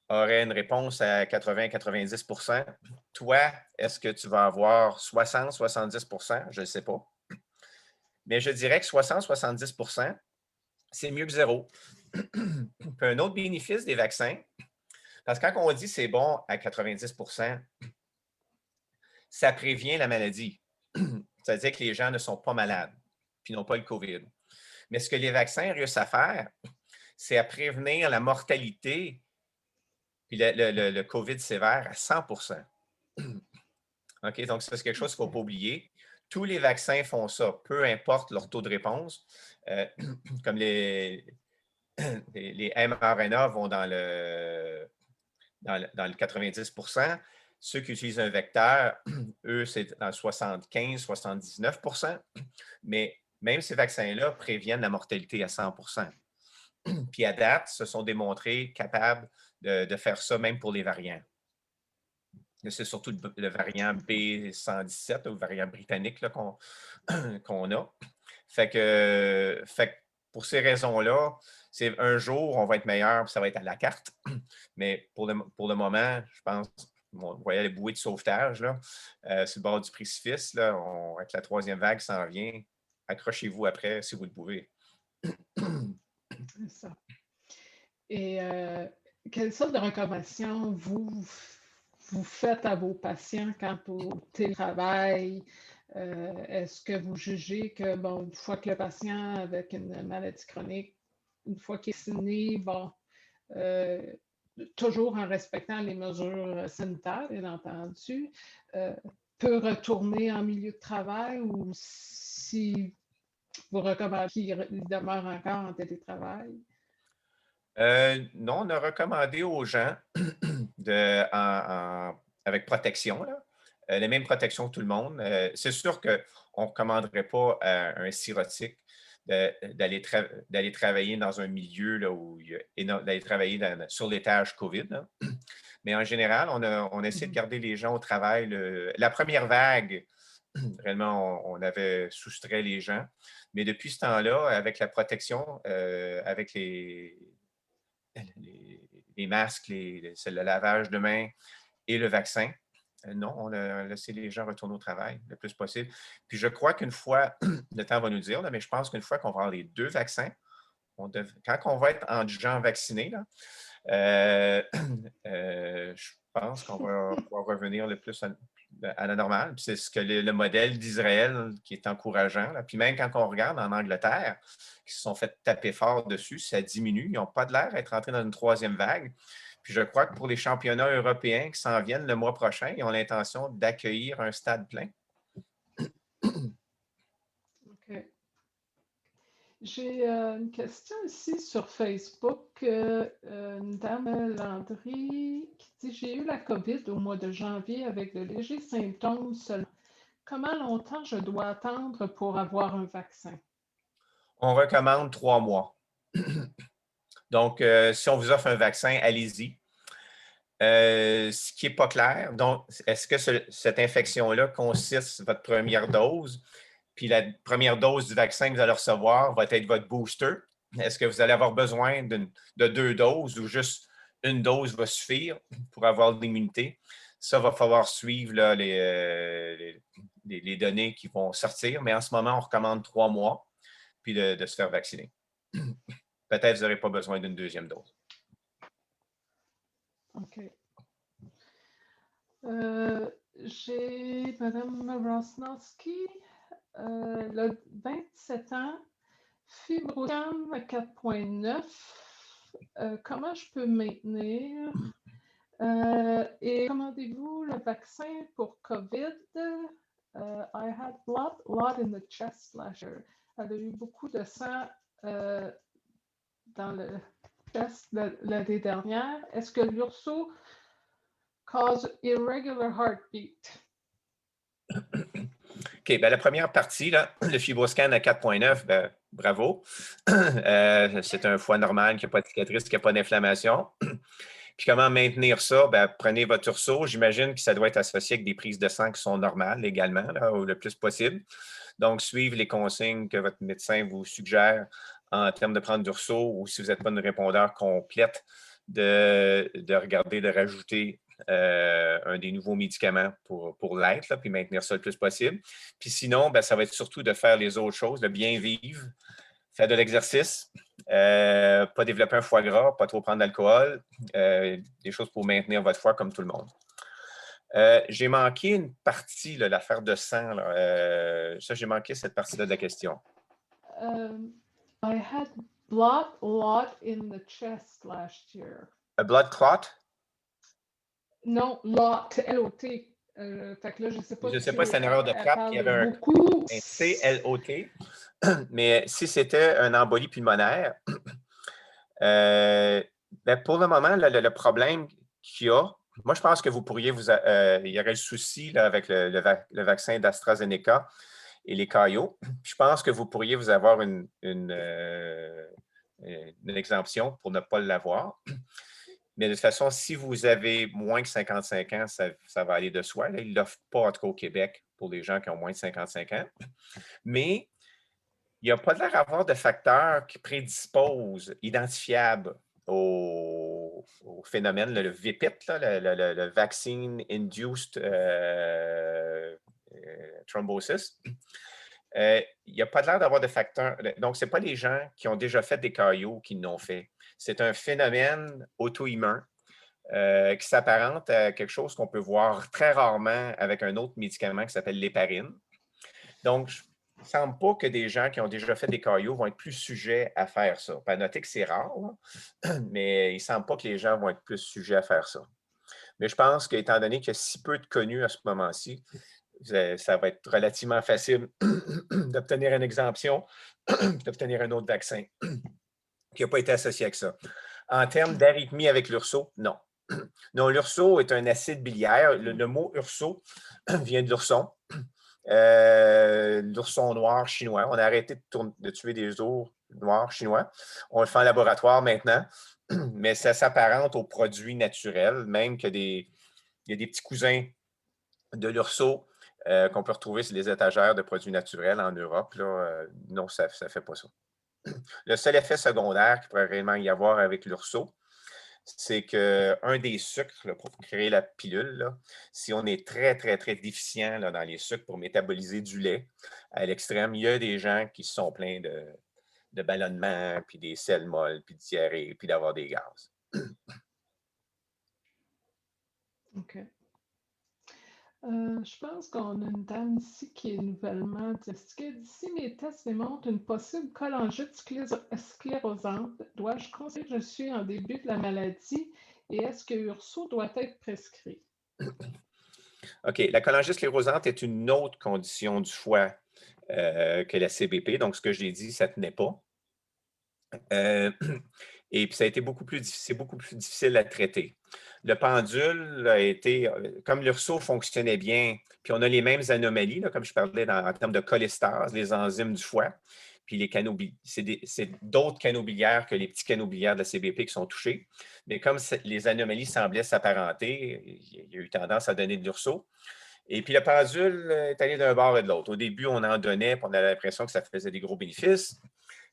aurait une réponse à 80-90 %, toi, est-ce que tu vas avoir 60-70 %? Je ne sais pas. Mais je dirais que 60-70 %, c'est mieux que 0. Puis un autre bénéfice des vaccins, parce que quand on dit c'est bon à 90 %, ça prévient la maladie. C'est-à-dire que les gens ne sont pas malades, puis n'ont pas le COVID. Mais ce que les vaccins réussissent à faire, c'est à prévenir la mortalité puis le COVID sévère à 100 %. OK? Donc, ça, c'est quelque chose qu'il ne faut pas oublier. Tous les vaccins font ça, peu importe leur taux de réponse. Comme les mRNA vont dans le 90 %. Ceux qui utilisent un vecteur, eux, c'est dans le 75-79 %. Mais même ces vaccins-là préviennent la mortalité à 100 %. Puis à date, se sont démontrés capables de faire ça même pour les variants. C'est surtout le variant B117, le variant britannique qu'on a. Fait que pour ces raisons-là, c'est un jour, on va être meilleur, ça va être à la carte. Mais pour le moment, je pense, vous voyez les bouées de sauvetage là, sur le bord du précipice, là, avec la 3e vague s'en vient. Accrochez-vous après si vous le pouvez. C'est ça. Et quelle sorte de recommandations vous faites à vos patients quant au télétravail? Est-ce que vous jugez que, bon, une fois que le patient avec une maladie chronique, une fois qu'il est signé, bon, toujours en respectant les mesures sanitaires, bien entendu, peut retourner en milieu de travail ou si vous recommandez qu'il demeure encore en télétravail? Non, on a recommandé aux gens avec protection, là, les mêmes protections que tout le monde. C'est sûr qu'on ne recommanderait pas à un sirotique d'aller travailler dans un milieu là, où d'aller travailler sur l'étage COVID. Là. Mais en général, on a essayé de garder les gens au travail. La première vague, réellement, on avait soustrait les gens. Mais depuis ce temps-là, avec la protection, avec les masques, le lavage de mains et le vaccin, non, on a laissé les gens retourner au travail le plus possible. Puis je crois qu'une fois, le temps va nous dire, là, mais je pense qu'une fois qu'on va avoir les 2 vaccins, quand on va être en gens vaccinés, là, je pense qu'on va pouvoir revenir le plus à la normale. Puis c'est ce que le modèle d'Israël qui est encourageant. Là. Puis même quand on regarde en Angleterre, qui se sont fait taper fort dessus, ça diminue. Ils n'ont pas de l'air d'être entrés dans une 3e vague. Puis je crois que pour les championnats européens qui s'en viennent le mois prochain, ils ont l'intention d'accueillir un stade plein. OK. J'ai une question ici sur Facebook. Une dame Landry qui dit: J'ai eu la COVID au mois de janvier avec de légers symptômes seulement. Comment longtemps je dois attendre pour avoir un vaccin? On recommande 3 mois. Donc, si on vous offre un vaccin, allez-y. Ce qui n'est pas clair, donc, est-ce que cette infection-là consiste votre première dose, puis la première dose du vaccin que vous allez recevoir va être votre booster? Est-ce que vous allez avoir besoin de 2 doses ou juste une dose va suffire pour avoir de l'immunité? Ça, va falloir suivre là, les données qui vont sortir, mais en ce moment, on recommande 3 mois, puis de se faire vacciner. Peut-être que vous n'aurez pas besoin d'une deuxième dose. OK. J'ai Mme Rosnowski, le 27 ans, Fibrocam 4.9. Comment je peux maintenir? Et commandez-vous le vaccin pour COVID? I had blood, a lot in the chest last year. Elle a eu beaucoup de sang dans le chest l'année dernière. Est-ce que l'URSO cause irregular heartbeat? OK, bien, la première partie, là, le FibroScan à 4.9, ben, bravo. C'est un foie normal qui n'a pas de cicatrice, qui n'a pas d'inflammation. Puis comment maintenir ça? Ben, prenez votre urso. J'imagine que ça doit être associé avec des prises de sang qui sont normales également, là, le plus possible. Donc, suivre les consignes que votre médecin vous suggère en termes de prendre d'urso ou si vous n'êtes pas une répondeur complète, de regarder, de rajouter un des nouveaux médicaments pour l'être, puis maintenir ça le plus possible. Puis sinon, ben, ça va être surtout de faire les autres choses, de bien vivre, faire de l'exercice, pas développer un foie gras, pas trop prendre d'alcool, des choses pour maintenir votre foie comme tout le monde. J'ai manqué une partie, l'affaire de sang. Ça, j'ai manqué cette partie-là de la question. I had blood a lot in the chest last year. A blood clot? Non, lot, L-O-T. Fait que là, je ne sais pas. Je ne sais pas si c'est une erreur de frappe qui avait beaucoup. un C-L-O-T, mais si c'était un embolie pulmonaire, ben pour le moment, le problème qu'il y a, moi, je pense que vous pourriez il y aurait le souci là, avec le vaccin d'AstraZeneca et les caillots. Je pense que vous pourriez vous avoir une exemption pour ne pas l'avoir. Mais de toute façon, si vous avez moins que 55 ans, ça va aller de soi. Là, ils ne l'offrent pas, en tout cas au Québec, pour les gens qui ont moins de 55 ans. Mais il n'y a pas l'air d'avoir de facteurs qui prédisposent, identifiables au phénomène, le VPIT, là, le Vaccine Induced Thrombosis. Il n'y a pas l'air d'avoir de facteurs. Donc, ce n'est pas les gens qui ont déjà fait des caillots qui l'ont fait. C'est un phénomène auto-immun qui s'apparente à quelque chose qu'on peut voir très rarement avec un autre médicament qui s'appelle l'héparine. Donc, il ne semble pas que des gens qui ont déjà fait des caillots vont être plus sujets à faire ça. À noter que c'est rare, là, mais il ne semble pas que les gens vont être plus sujets à faire ça. Mais je pense qu'étant donné qu'il y a si peu de connus à ce moment-ci, ça va être relativement facile d'obtenir une exemption, d'obtenir un autre vaccin qui n'a pas été associé avec ça. En termes d'arythmie avec l'urso, non. Non, l'urso est un acide biliaire. Le mot urso vient de l'ourson. L'ourson noir chinois. On a arrêté de tuer des ours noirs chinois. On le fait en laboratoire maintenant, mais ça s'apparente aux produits naturels, même qu'il y a des petits cousins de l'urso qu'on peut retrouver sur les étagères de produits naturels en Europe. Là, non, ça ne fait pas ça. Le seul effet secondaire qu'il pourrait réellement y avoir avec l'urso, c'est qu'un des sucres là, pour créer la pilule, là, si on est très, très, très déficient là, dans les sucres pour métaboliser du lait à l'extrême, il y a des gens qui se sont pleins de ballonnements, puis des selles molles, puis de diarrhée, puis d'avoir des gaz. OK. Je pense qu'on a une dame ici qui est nouvellement diagnostiquée. D'ici, mes tests démontrent une possible cholangite sclérosante. Dois-je considérer que je suis en début de la maladie et est-ce que URSO doit être prescrit? OK. La cholangite sclérosante est une autre condition du foie que la CBP. Donc, ce que j'ai dit, ça ne tenait pas. Et puis, ça a été beaucoup plus difficile à traiter. Le pendule a été, comme l'URSO fonctionnait bien, puis on a les mêmes anomalies, là, comme je parlais en termes de cholestase, les enzymes du foie. puis c'est d'autres canaux biliaires que les petits canaux biliaires de la CBP qui sont touchés. Mais comme les anomalies semblaient s'apparenter, il y a eu tendance à donner de l'urso. Et puis le pendule est allé d'un bord et de l'autre. Au début, on en donnait, puis on avait l'impression que ça faisait des gros bénéfices.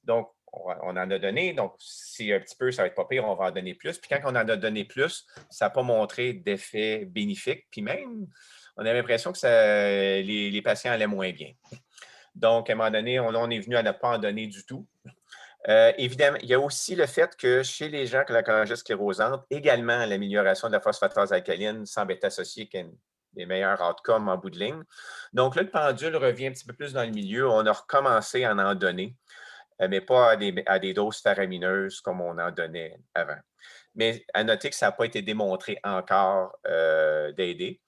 Donc, on en a donné. Donc, si un petit peu, ça va être pas pire, on va en donner plus. Puis quand on en a donné plus, ça n'a pas montré d'effet bénéfique. Puis même, on avait l'impression que les patients allaient moins bien. Donc, à un moment donné, on est venu à ne pas en donner du tout. Évidemment, il y a aussi le fait que chez les gens qui ont la cholangite sclérosante, également, l'amélioration de la phosphatase alcaline semble être associée à des meilleurs outcomes en bout de ligne. Donc là, le pendule revient un petit peu plus dans le milieu. On a recommencé à en donner, mais pas à des doses faramineuses comme on en donnait avant. Mais à noter que ça n'a pas été démontré encore d'aider.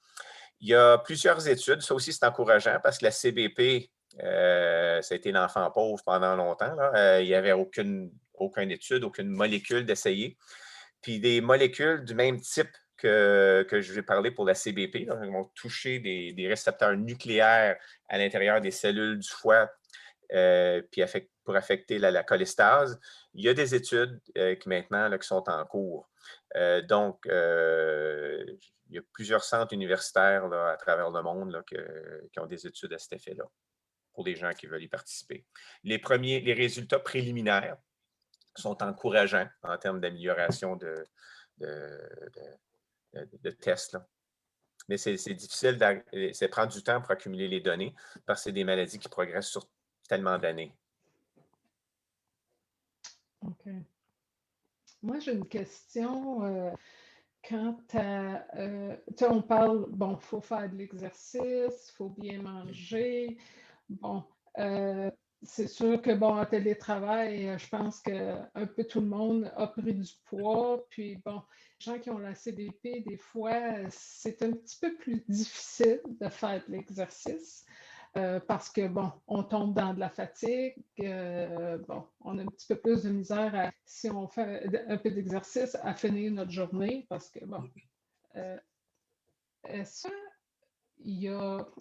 Il y a plusieurs études, ça aussi c'est encourageant parce que la CBP, ça a été l'enfant pauvre pendant longtemps. Là. Il n'y avait aucune étude, aucune molécule d'essayer. Puis des molécules du même type que je vais parler pour la CBP, là, qui vont toucher des récepteurs nucléaires à l'intérieur des cellules du foie, puis pour affecter la cholestase. Il y a des études qui maintenant là, qui sont en cours. Donc, il y a plusieurs centres universitaires là, à travers le monde là, qui ont des études à cet effet-là pour les gens qui veulent y participer. Les résultats préliminaires sont encourageants en termes d'amélioration de tests. Là. Mais c'est difficile, ça prend du temps pour accumuler les données parce que c'est des maladies qui progressent sur tellement d'années. OK. Moi, j'ai une question. Quand on parle, bon, il faut faire de l'exercice, il faut bien manger. Bon, c'est sûr que, bon, en télétravail, je pense qu'un peu tout le monde a pris du poids. Puis, bon, les gens qui ont la CBP, des fois, c'est un petit peu plus difficile de faire de l'exercice. Parce que, bon, on tombe dans de la fatigue, bon, on a un petit peu plus de misère si on fait un peu d'exercice, à finir notre journée, parce que, bon, est-ce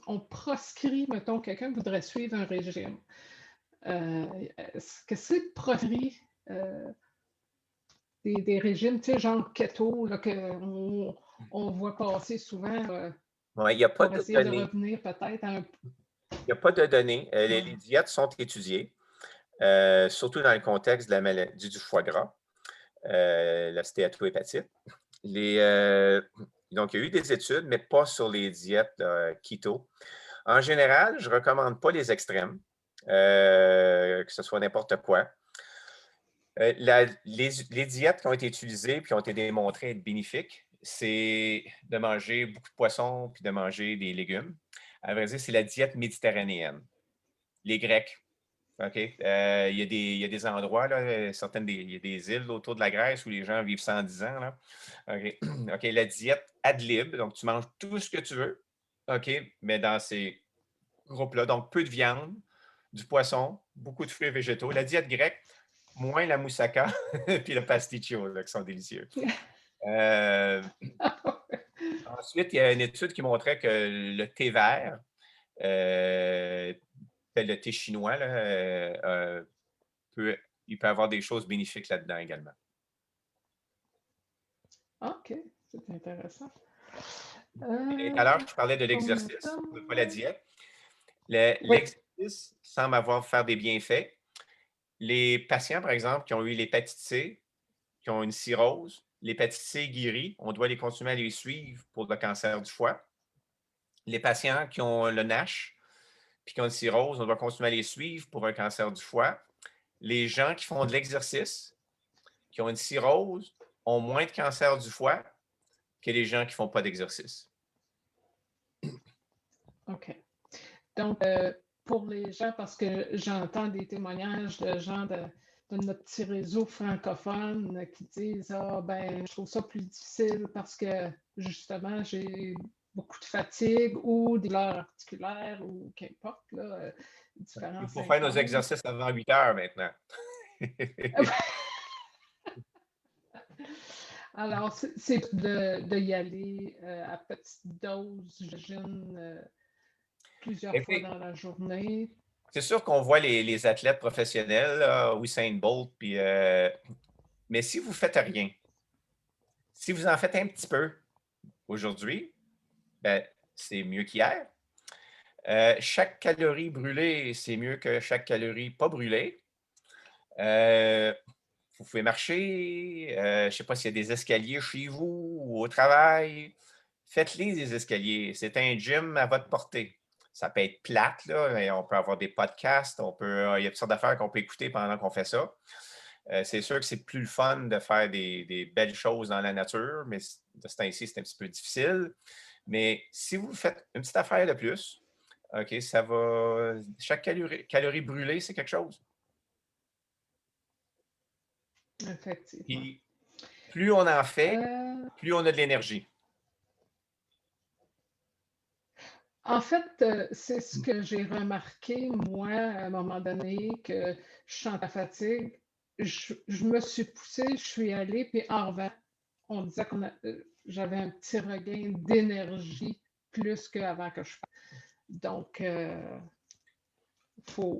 on proscrit, mettons, quelqu'un voudrait suivre un régime. Est-ce que c'est proscrit des régimes, tu sais, genre keto, là, qu'on voit passer souvent Ouais, il n'y a pas pour de essayer de données. revenir peut-être à un... Il n'y a pas de données. Ouais. Les diètes sont étudiées, surtout dans le contexte de la maladie du foie gras, la stéatohépatite. Donc, il y a eu des études, mais pas sur les diètes keto. En général, je ne recommande pas les extrêmes, que ce soit n'importe quoi. Les diètes qui ont été utilisées et qui ont été démontrées être bénéfiques, c'est de manger beaucoup de poissons puis de manger des légumes. À vrai dire, c'est la diète méditerranéenne. Les Grecs, OK? Il y a des endroits, là, il y a des îles autour de la Grèce où les gens vivent 110 ans. Là. OK? OK, la diète ad lib, donc tu manges tout ce que tu veux, OK? Mais dans ces groupes-là, donc peu de viande, du poisson, beaucoup de fruits et végétaux. La diète grecque, moins la moussaka puis le pasticcio, là, qui sont délicieux. Ensuite, il y a une étude qui montrait que le thé vert, le thé chinois, là, il peut avoir des choses bénéfiques là-dedans également. OK, c'est intéressant. Et tout à l'heure, je parlais de l'exercice, pas la diète. L'exercice semble faire des bienfaits. Les patients, par exemple, qui ont eu l'hépatite C, qui ont une cirrhose, l'hépatite C guérie, on doit les continuer à les suivre pour le cancer du foie. Les patients qui ont le NASH, puis qui ont une cirrhose, on doit continuer à les suivre pour un cancer du foie. Les gens qui font de l'exercice, qui ont une cirrhose, ont moins de cancer du foie que les gens qui ne font pas d'exercice. OK. Donc, pour les gens, parce que j'entends des témoignages de gens de notre petit réseau francophone qui disent ah ben je trouve ça plus difficile parce que justement j'ai beaucoup de fatigue ou des douleurs articulaires ou qu'importe là, différents Il faut faire nos symptômes. exercices avant 8 heures maintenant. Alors, c'est de y aller à petite dose, j'imagine, plusieurs fois dans la journée. C'est sûr qu'on voit les athlètes professionnels, là, Usain Bolt, mais si vous ne faites rien, si vous en faites un petit peu aujourd'hui, ben, c'est mieux qu'hier. Chaque calorie brûlée, c'est mieux que chaque calorie pas brûlée. Vous pouvez marcher, je ne sais pas s'il y a des escaliers chez vous ou au travail. Faites-les des escaliers. C'est un gym à votre portée. Ça peut être plate, là, mais on peut avoir des podcasts, il y a toutes sortes d'affaires qu'on peut écouter pendant qu'on fait ça. C'est sûr que c'est plus le fun de faire des belles choses dans la nature, mais de ce temps-ci, c'est un petit peu difficile. Mais si vous faites une petite affaire de plus, OK, ça va. Chaque calorie brûlée, c'est quelque chose. Effectivement. Puis plus on en fait, Euh, plus on a de l'énergie. En fait, c'est ce que j'ai remarqué, moi, à un moment donné, que je sens la fatigue. Je me suis poussée, je suis allée, puis en revanche, on disait j'avais un petit regain d'énergie plus qu'avant que je fasse. Donc,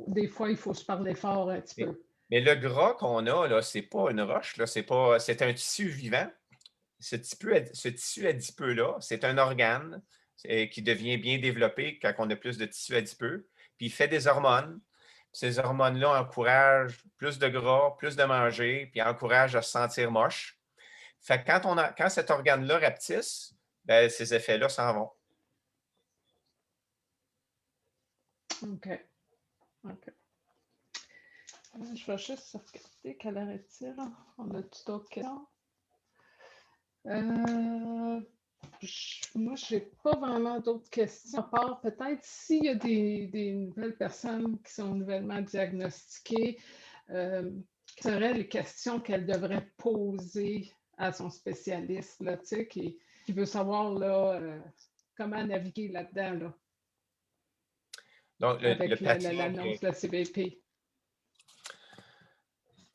des fois, il faut se parler fort un petit Mais, peu. mais le gras qu'on a, là, c'est pas une roche, là, c'est un tissu vivant. Ce tissu adipeux-là, c'est un organe qui devient bien développé quand on a plus de tissu adipeux, puis il fait des hormones. Ces hormones-là encouragent plus de gras, plus de manger, puis encouragent à se sentir moche. Fait que quand cet organe-là rapetisse, ben, ces effets-là s'en vont. OK. OK. Je vais juste regarder quelle heure est-il. On a-tu d'autres questions? Moi, je n'ai pas vraiment d'autres questions, à part peut-être s'il y a des nouvelles personnes qui sont nouvellement diagnostiquées, quelles seraient les questions qu'elles devraient poser à son spécialiste, là, tu sais, qui veut savoir là, comment naviguer là-dedans, là, Donc, le avec patient l'annonce de la CBP.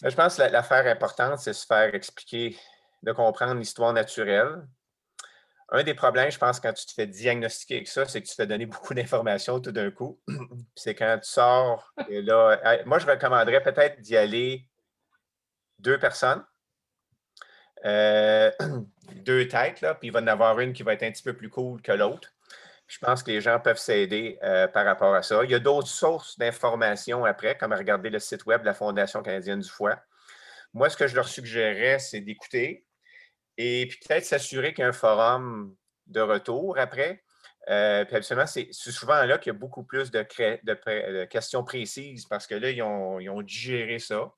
Je pense que l'affaire importante, c'est se faire expliquer, de comprendre l'histoire naturelle. Un des problèmes, je pense, quand tu te fais diagnostiquer avec ça, c'est que tu te fais donner beaucoup d'informations tout d'un coup. C'est quand tu sors, et là, moi, je recommanderais peut-être d'y aller 2 personnes, euh, 2 têtes, là, puis il va y en avoir une qui va être un petit peu plus cool que l'autre. Je pense que les gens peuvent s'aider par rapport à ça. Il y a d'autres sources d'informations après, comme regarder le site web de la Fondation canadienne du foie. Moi, ce que je leur suggérerais, c'est d'écouter et puis peut-être s'assurer qu'il y a un forum de retour après. Puis absolument, c'est souvent là qu'il y a beaucoup plus de questions précises parce que là, ils ont digéré ça.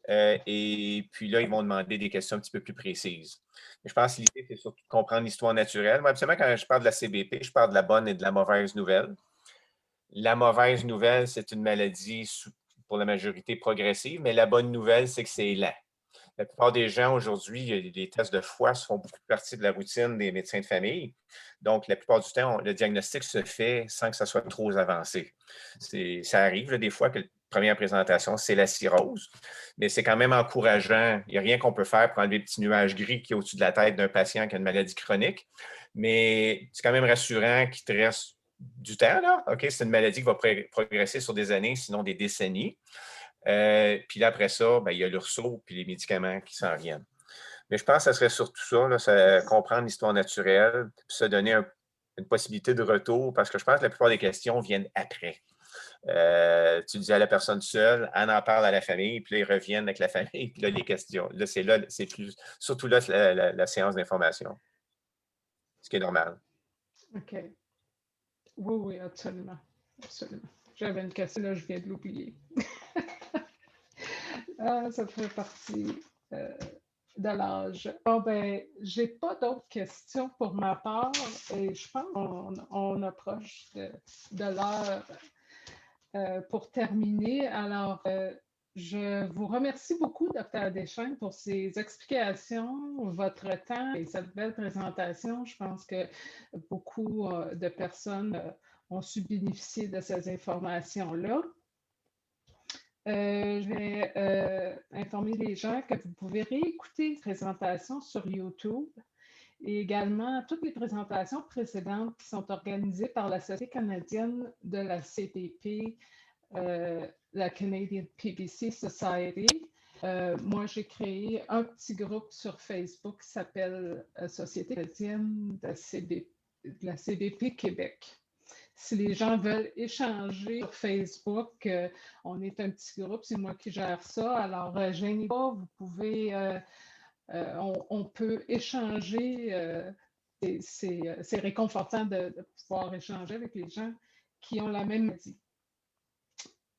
Et puis là, ils vont demander des questions un petit peu plus précises. Mais je pense que l'idée, c'est surtout de comprendre l'histoire naturelle. Moi, absolument, quand je parle de la CBP, je parle de la bonne et de la mauvaise nouvelle. La mauvaise nouvelle, c'est une maladie pour la majorité progressive, mais la bonne nouvelle, c'est que c'est lent. La plupart des gens aujourd'hui, les tests de foie font beaucoup partie de la routine des médecins de famille. Donc, la plupart du temps, le diagnostic se fait sans que ça soit trop avancé. Ça arrive là, des fois que la première présentation, c'est la cirrhose, mais c'est quand même encourageant. Il n'y a rien qu'on peut faire pour enlever le petit nuage gris qui est au-dessus de la tête d'un patient qui a une maladie chronique, mais c'est quand même rassurant qu'il te reste du temps. Là. OK, c'est une maladie qui va progresser sur des années, sinon des décennies. Puis là, après ça, ben, il y a l'URSO puis les médicaments qui s'en viennent. Mais je pense que ça serait surtout ça, là, comprendre l'histoire naturelle, puis se donner une possibilité de retour, parce que je pense que la plupart des questions viennent après. Tu dis à la personne seule, elle en parle à la famille, puis là, ils reviennent avec la famille, puis là, les questions. Là, c'est plus, surtout là, la séance d'information, ce qui est normal. OK. Oui, oui, absolument. Absolument. J'avais une question, là, je viens de l'oublier. Ah, ça fait partie de l'âge. Bon, ben, j'ai pas d'autres questions pour ma part et je pense qu'on approche de l'heure pour terminer. Alors, je vous remercie beaucoup, Dr. Deschênes, pour ces explications, votre temps et cette belle présentation. Je pense que beaucoup de personnes ont su bénéficier de ces informations-là. Je vais informer les gens que vous pouvez réécouter les présentations sur YouTube et également toutes les présentations précédentes qui sont organisées par la Société canadienne de la CPP la Canadian PBC Society. Moi, j'ai créé un petit groupe sur Facebook qui s'appelle Société canadienne de la CBP Québec. Si les gens veulent échanger sur Facebook, on est un petit groupe, c'est moi qui gère ça. Alors, gênez pas, vous pouvez, on peut échanger. C'est réconfortant de pouvoir échanger avec les gens qui ont la même maladie.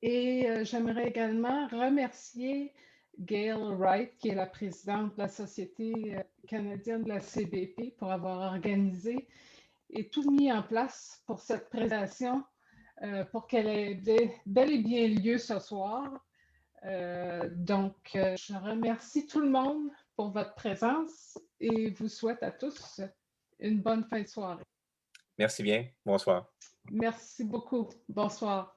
Et j'aimerais également remercier Gail Wright, qui est la présidente de la Société canadienne de la CBP, pour avoir organisé et tout mis en place pour cette présentation, pour qu'elle ait bel et bien lieu ce soir. Je remercie tout le monde pour votre présence et vous souhaite à tous une bonne fin de soirée. Merci bien. Bonsoir. Merci beaucoup. Bonsoir.